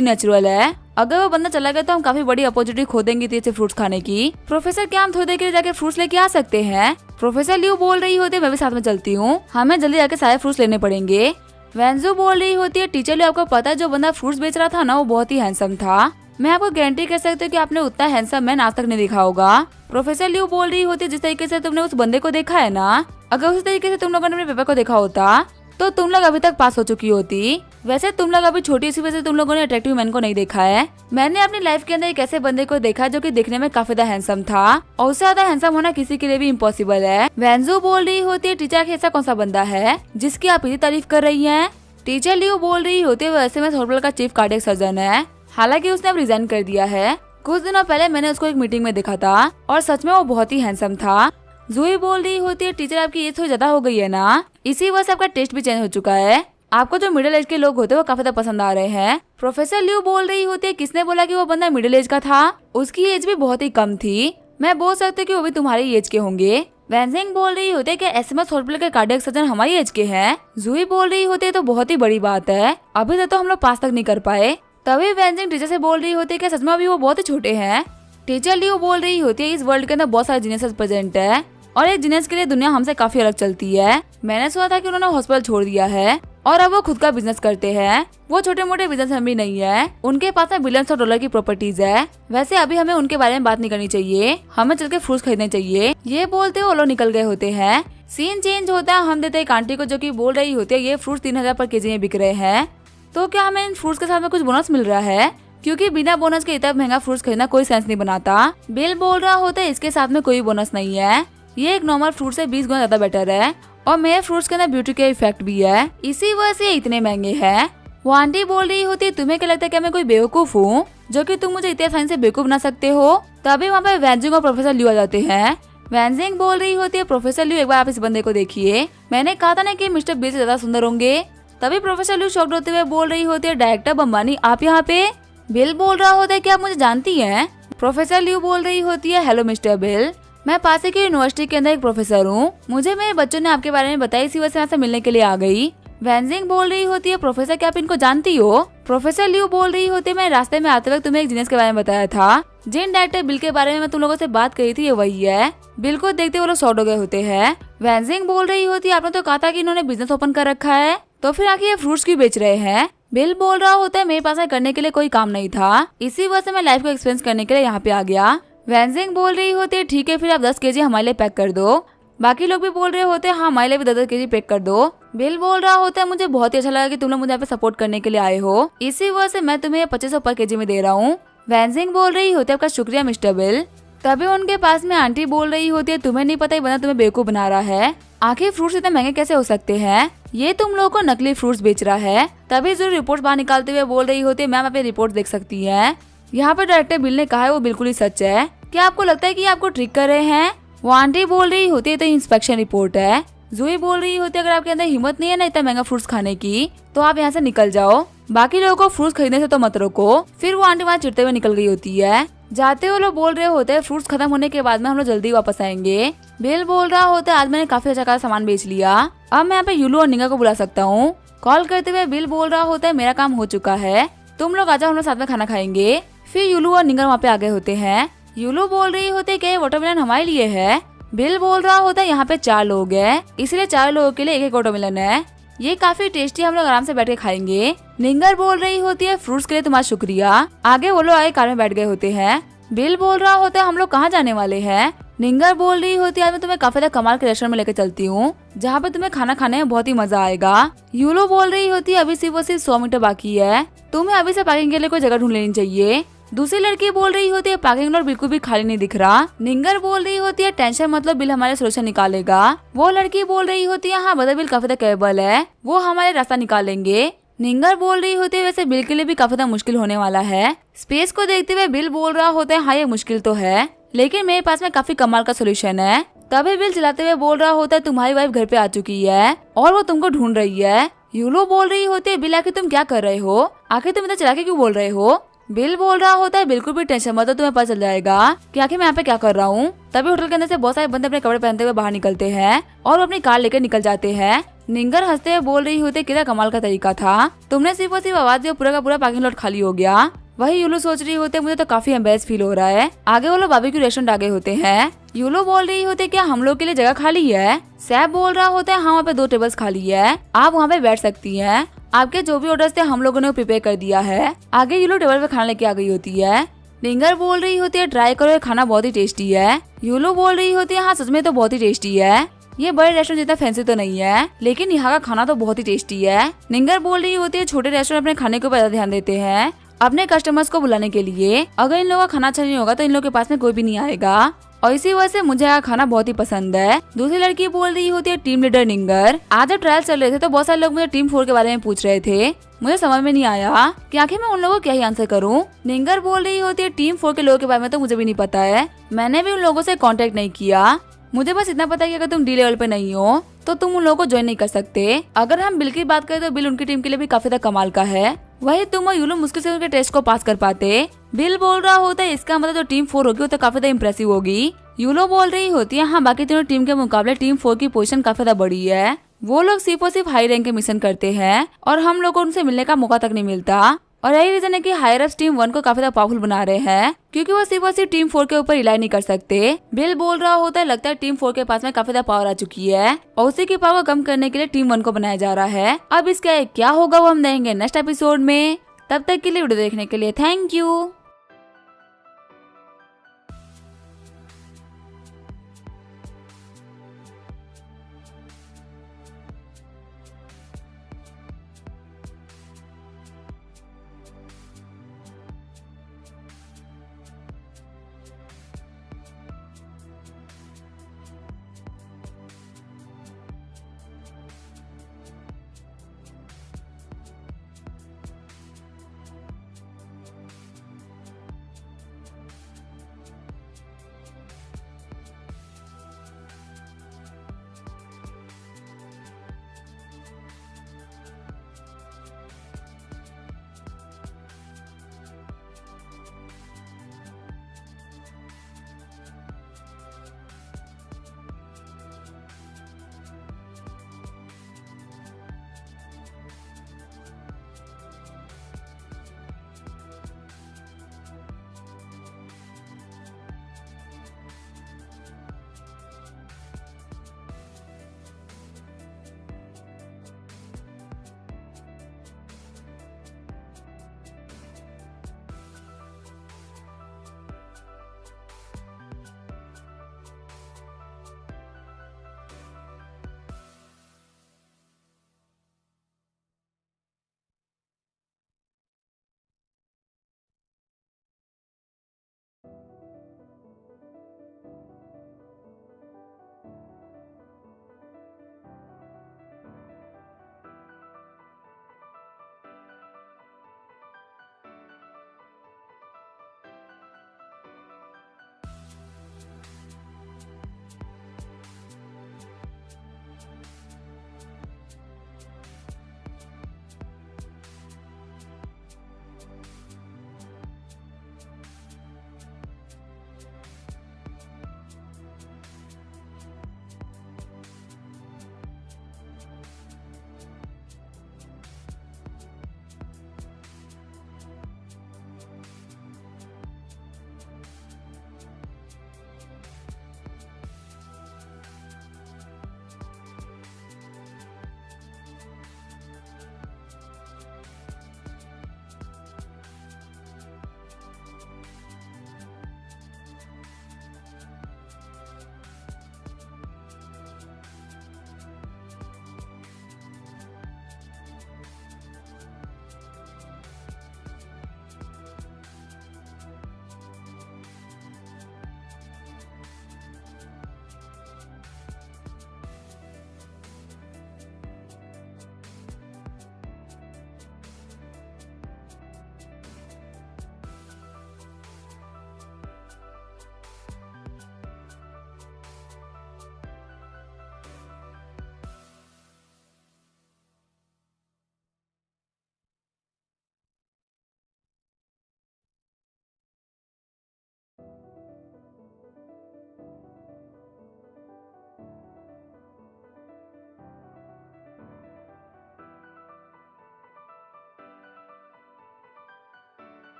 नेचुरल है। अगर वो बंदा चला गया तो हम काफी बड़ी अपॉर्चुनिटी खो देंगे तेज से फ्रूट्स खाने की। प्रोफेसर क्या हम थोड़ी देर के लिए जाके फ्रूट्स लेके आ सकते हैं? प्रोफेसर लियू बोल रही होती है मैं भी साथ में चलती हूँ, हमें जल्दी जाके सारे फ्रूट्स लेने पड़ेंगे। वेंजू बोल रही होती है टीचर लियू आपको पता है जो बंदा फ्रूट्स बेच रहा था ना वो बहुत ही हैंडसम था, मैं आपको गारंटी कर सकती हूँ कि आपने उतना हैंडसम मैन आज तक नहीं देखा होगा। प्रोफेसर लियू बोल रही होती है जिस तरीके से तुमने उस बंदे को देखा है ना, अगर उसी तरीके से तुम लोगों ने अपने पेपर को देखा होता तो तुम लोग अभी तक पास हो चुकी होती। वैसे तुम लोग अभी छोटी सी वजह से तुम लोगों ने अट्रैक्टिव मैन को नहीं देखा है। मैंने अपनी लाइफ के अंदर एक ऐसे बंदे को देखा जो कि दिखने में काफी ज्यादा हैंडसम था और उससे ज्यादा हैंडसम होना किसी के लिए भी इम्पॉसिबल है। वेंजू बोल रही होती है टीचर ऐसा कौन सा बंदा है जिसकी आप इतनी तारीफ कर रही है? टीचर लियू बोल रही होती है वैसे में हॉस्पिटल का चीफ कार्डियक सर्जन है, हालांकि उसने अब रिजाइन कर दिया है। कुछ दिनों पहले मैंने उसको एक मीटिंग में देखा था और सच में वो बहुत ही हैंडसम था। जूही बोल रही होती है टीचर आपकी एज थोड़ी ज्यादा हो गई है ना, इसी वजह से आपका टेस्ट भी चेंज हो चुका है, आपको जो मिडिल एज के लोग होते हैं वो काफी ज्यादा पसंद आ रहे हैं। प्रोफेसर लियू बोल रही होती है किसने बोला कि वो बंदा मिडिल एज का था? उसकी एज भी बहुत ही कम थी, मैं बोल सकती हूँ कि वो भी तुम्हारी एज के होंगे। वेंजिंग बोल रही होती है कि एसएमएस हॉस्पिटल के कार्डियक सर्जन हमारी एज के हैं। जूही बोल रही होती है तो बहुत ही बड़ी बात है, अभी तक तो हम लोग पास तक नहीं कर पाए। तभी वेंजिंग टीचर से बोल रही होती है कि सच में अभी वो बहुत ही छोटे हैं। टीचर लियू बोल रही होती है इस वर्ल्ड के अंदर बहुत सारे जीनियस प्रेजेंट है और एक जीनियस के लिए दुनिया हमसे काफी अलग चलती है। मैंने सुना था कि उन्होंने हॉस्पिटल छोड़ दिया है और अब वो खुद का बिजनेस करते हैं। वो छोटे मोटे बिजनेस भी नहीं है, उनके पास में बिलियंस ऑफ डॉलर की प्रॉपर्टीज है। वैसे अभी हमें उनके बारे में बात नहीं करनी चाहिए, हमें चल के फ्रूट्स खरीदने चाहिए। ये बोलते हुए वो लोग निकल गए होते हैं। सीन चेंज होता है, हम देते एक आंटी को जो की बोल रही होती है ये फ्रूट्स 3000 पर केजी में बिक रहे हैं, तो क्या हमें इन फ्रूट्स के साथ में कुछ बोनस मिल रहा है? क्योंकि बिना बोनस के इतना महंगा फ्रूट्स खरीदना कोई सेंस नहीं बनाता। बिल बोल रहा होता है इसके साथ में कोई बोनस नहीं है, ये एक नॉर्मल फ्रूट से 20 गुना ज्यादा बेटर है और मेरे फ्रूट्स के अंदर ब्यूटी के इफेक्ट भी है, इसी वजह से इतने महंगे हैं। वो आंटी बोल रही होती है तुम्हें क्या लगता है कि मैं कोई बेवकूफ हूँ जो कि तुम मुझे इतने आसानी से बेवकूफ बना सकते हो? तभी वहाँ पे वेंजिंग और प्रोफेसर लियू आ जाते हैं। वेंजिंग बोल रही होती है प्रोफेसर लियू एक बार आप इस बंदे को देखिए, मैंने कहा था ना कि मिस्टर बिल से ज्यादा सुंदर होंगे। तभी प्रोफेसर लियू शॉक्ड होते हुए बोल रही होती है डायरेक्टर बम्बानी आप यहाँ पे? बिल बोल रहा होता है कि आप मुझे जानती हैं? प्रोफेसर लियू बोल रही होती है हेलो मिस्टर बिल, मैं पास की यूनिवर्सिटी के अंदर एक प्रोफेसर हूँ, मुझे मेरे बच्चों ने आपके बारे में बताया, इसी वजह से आपसे मिलने के लिए आ गई। वेंजिंग बोल रही होती है प्रोफेसर क्या आप इनको जानती हो? प्रोफेसर लियू बोल रही होती है मैं रास्ते में आते वक्त तुम्हें एक जीनियस के बारे में बताया था, जिन डायरेक्टर बिल के बारे में मैं तुम लोगों से बात करी थी ये वही है। बिल को देखते वो लोग शॉर्ट हो गए होते हैं। वेंजिंग बोल रही होती है आपने तो कहा था कि इन्होंने बिजनेस ओपन कर रखा है, तो फिर आखिर ये फ्रूट्स क्यों बेच रहे हैं? बिल बोल रहा होता है मेरे पास करने के लिए कोई काम नहीं था, इसी वजह से मैं लाइफ को एक्सपीरियंस करने के लिए यहाँ पे आ गया। वेंजिंग बोल रही होती है ठीक है फिर आप 10 केजी हमारे लिए पैक कर दो। बाकी लोग भी बोल रहे होते हैं हाँ हमारे लिए भी 10 केजी पैक कर दो। बिल बोल रहा होता है मुझे बहुत ही अच्छा लगा कि तुम लोग मुझे यहाँ पे सपोर्ट करने के लिए आए हो, इसी वजह से मैं तुम्हें 2500 पर केजी में दे रहा हूँ। वेंजिंग बोल रही होती है आपका शुक्रिया मिस्टर बिल। तभी उनके पास में आंटी बोल रही होती है तुम्हें नहीं पता ये बंदा तुम्हें बेवकूफ बना रहा है, आखिर फ्रूट्स इतने महंगे कैसे हो सकते हैं, ये तुम लोगों को नकली फ्रूट्स बेच रहा है। तभी जरूर रिपोर्ट बाहर निकालते हुए बोल रही होती है मैम आप रिपोर्ट देख सकती है, यहाँ पे डायरेक्टर बिल ने कहा है वो बिल्कुल ही सच है, क्या आपको लगता है कि आपको ट्रिक कर रहे हैं? वो आंटी बोल रही होती है तो इंस्पेक्शन रिपोर्ट है। जूही बोल रही होती है अगर आपके अंदर हिम्मत नहीं है ना इतना महंगा फ्रूट्स खाने की तो आप यहाँ से निकल जाओ, बाकी लोगों को फ्रूट्स खरीदने से तो मत रोको। फिर वो आंटी वहाँ चिढ़ते हुए निकल गई होती है। जाते हुए लोग बोल रहे होते हैं फ्रूट्स खत्म होने के बाद में हम लोग जल्दी वापस आएंगे। बिल बोल रहा होता है आज मैंने काफी अच्छा सामान बेच लिया, अब मैं यहाँ पे यूलू और निंगा को बुला सकता हूँ। कॉल करते हुए बिल बोल रहा होता है मेरा काम हो चुका है, तुम लोग आ जाओ हम लोग साथ में खाना खाएंगे। फिर यूलू और निंगा वहाँ पे आ गए होते हैं। यूलू बोल रही होते है वाटरमेलन हमारे लिए है। बिल बोल रहा होता है यहाँ पे 4 लोग हैं, इसलिए 4 लोगों के लिए एक वाटरमेलन है, ये काफी टेस्टी, हम लोग आराम से बैठ के खाएंगे। निंगर बोल रही होती है फ्रूट्स के लिए तुम्हारा शुक्रिया। आगे वो लोग आगे कार में बैठ गए होते हैं। बिल बोल रहा होता है हम लोग कहाँ जाने वाले हैं? निंगर बोल रही होती है आज मैं तुम्हें काफी ज्यादा कमाल के रेस्टोरेंट में लेकर चलती हूँ, जहाँ पे तुम्हें खाना खाने में बहुत ही मजा आएगा। यूलो बोल रही होती है अभी सिर्फ 100 मीटर बाकी है, तुम्हें अभी से पार्किंग के लिए कोई जगह ढूंढ लेनी चाहिए। दूसरी लड़की बोल रही होती है पार्किंग लॉट बिल्कुल भी खाली नहीं दिख रहा। निंगर बोल रही होती है टेंशन मतलब बिल हमारे सोल्यूशन निकालेगा। वो लड़की बोल रही होती है हाँ बदर बिल काफी ज्यादा कैपेबल है, वो हमारे रास्ता निकालेंगे। निंगर बोल रही होती है वैसे बिल के लिए भी काफी ज्यादा मुश्किल होने वाला है। स्पेस को देखते हुए बिल बोल रहा होता है हाँ ये मुश्किल तो है, लेकिन मेरे पास में काफी कमाल का सोल्यूशन है। तभी बिल चिल्लाते हुए बोल रहा होता है तुम्हारी वाइफ घर पे आ चुकी है और वो तुमको ढूंढ रही है। यूलो बोल रही होती है बिल आखिर तुम क्या कर रहे हो, आखिर तुम इतना चला के क्यों बोल रहे हो? बिल बोल रहा होता है बिल्कुल भी टेंशन मत लो, तुम्हें पता चल जाएगा कि आखिर मैं यहाँ पे क्या कर रहा हूँ। तभी होटल के अंदर से बहुत सारे बंदे अपने कपड़े पहनते हुए बाहर निकलते हैं और वो अपनी कार लेकर निकल जाते हैं। निंगर हंसते हुए बोल रही होती कितना कमाल का तरीका था, तुमने सिर्फ और सिर्फ आवाज दी पूरा का पूरा पार्किंग लॉट खाली हो गया। वही यूलो सोच रही होते मुझे तो काफी एम्बेरस फील हो रहा है। आगे वो लोग बारबेक्यू रेस्टोरेंट आगे होते हैं। यूलो बोल रही होती क्या हम लोग के लिए जगह खाली है। सैब बोल रहा होता है हाँ वहाँ पे 2 टेबल्स खाली है, आप वहाँ पे बैठ सकती हैं। आपके जो भी ऑर्डर्स थे हम लोगों ने प्रिपेयर कर दिया है। आगे यूलो टेबल पे खाना लेके आ गई होती है। निंगर बोल रही होती है ट्राई करो, ये खाना बहुत ही टेस्टी है। यूलो बोल रही होती है हाँ सच में तो बहुत ही टेस्टी है, ये बड़े रेस्टोरेंट जितना फैंसी तो नहीं है लेकिन यहाँ का खाना तो बहुत ही टेस्टी है। निंगर बोल रही होती है छोटे रेस्टोरेंट अपने खाने के ऊपर ध्यान देते हैं अपने कस्टमर्स को बुलाने के लिए। अगर इन लोगों का खाना अच्छा नहीं होगा तो इन लोगों के पास में कोई भी नहीं आएगा और इसी वजह से मुझे यहाँ खाना बहुत ही पसंद है। दूसरी लड़की बोल रही होती है टीम लीडर निंगर, आज जब ट्रायल चल रहे थे तो बहुत सारे लोग मुझे टीम 4 के बारे में पूछ रहे थे, मुझे समझ में नहीं आया कि आखिर मैं उन लोगों को क्या ही आंसर करूं। निंगर बोल रही होती है टीम 4 के लोगों के बारे में तो मुझे भी नहीं पता है, मैंने भी उन लोगों से कांटेक्ट नहीं किया। मुझे बस इतना पता है कि अगर तुम डी लेवल पे नहीं हो तो तुम उन लोगों को ज्वाइन नहीं कर सकते। अगर हम बिल की बात करें तो बिल उनकी टीम के लिए भी काफी ज्यादा कमाल का है, वही तुम और यूलो मुश्किल से उनके टेस्ट को पास कर पाते। बिल बोल रहा होता है इसका मतलब जो टीम 4 होगी वो तो काफी ज्यादा इम्प्रेसिव होगी। यूलो बोल रही होती है हाँ बाकी तीनों टीम के मुकाबले टीम 4 की पोजीशन काफी ज्यादा बड़ी है, वो लोग सिर्फ और सिर्फ हाई रैंक के मिशन करते हैं और हम लोग को उनसे मिलने का मौका तक नहीं मिलता। और यही रीजन है कि हायर अप्स टीम 1 को काफी ज्यादा पावरफुल बना रहे हैं क्योंकि वो सिर्फ और सिर्फ टीम 4 के ऊपर रिलाई नहीं कर सकते। बिल बोल रहा होता है लगता है टीम 4 के पास में काफी ज्यादा पावर आ चुकी है और उसी की पावर कम करने के लिए टीम 1 को बनाया जा रहा है। अब इसका क्या होगा वो हम देखेंगे नेक्स्ट एपिसोड में। तब तक के लिए वीडियो देखने के लिए थैंक यू।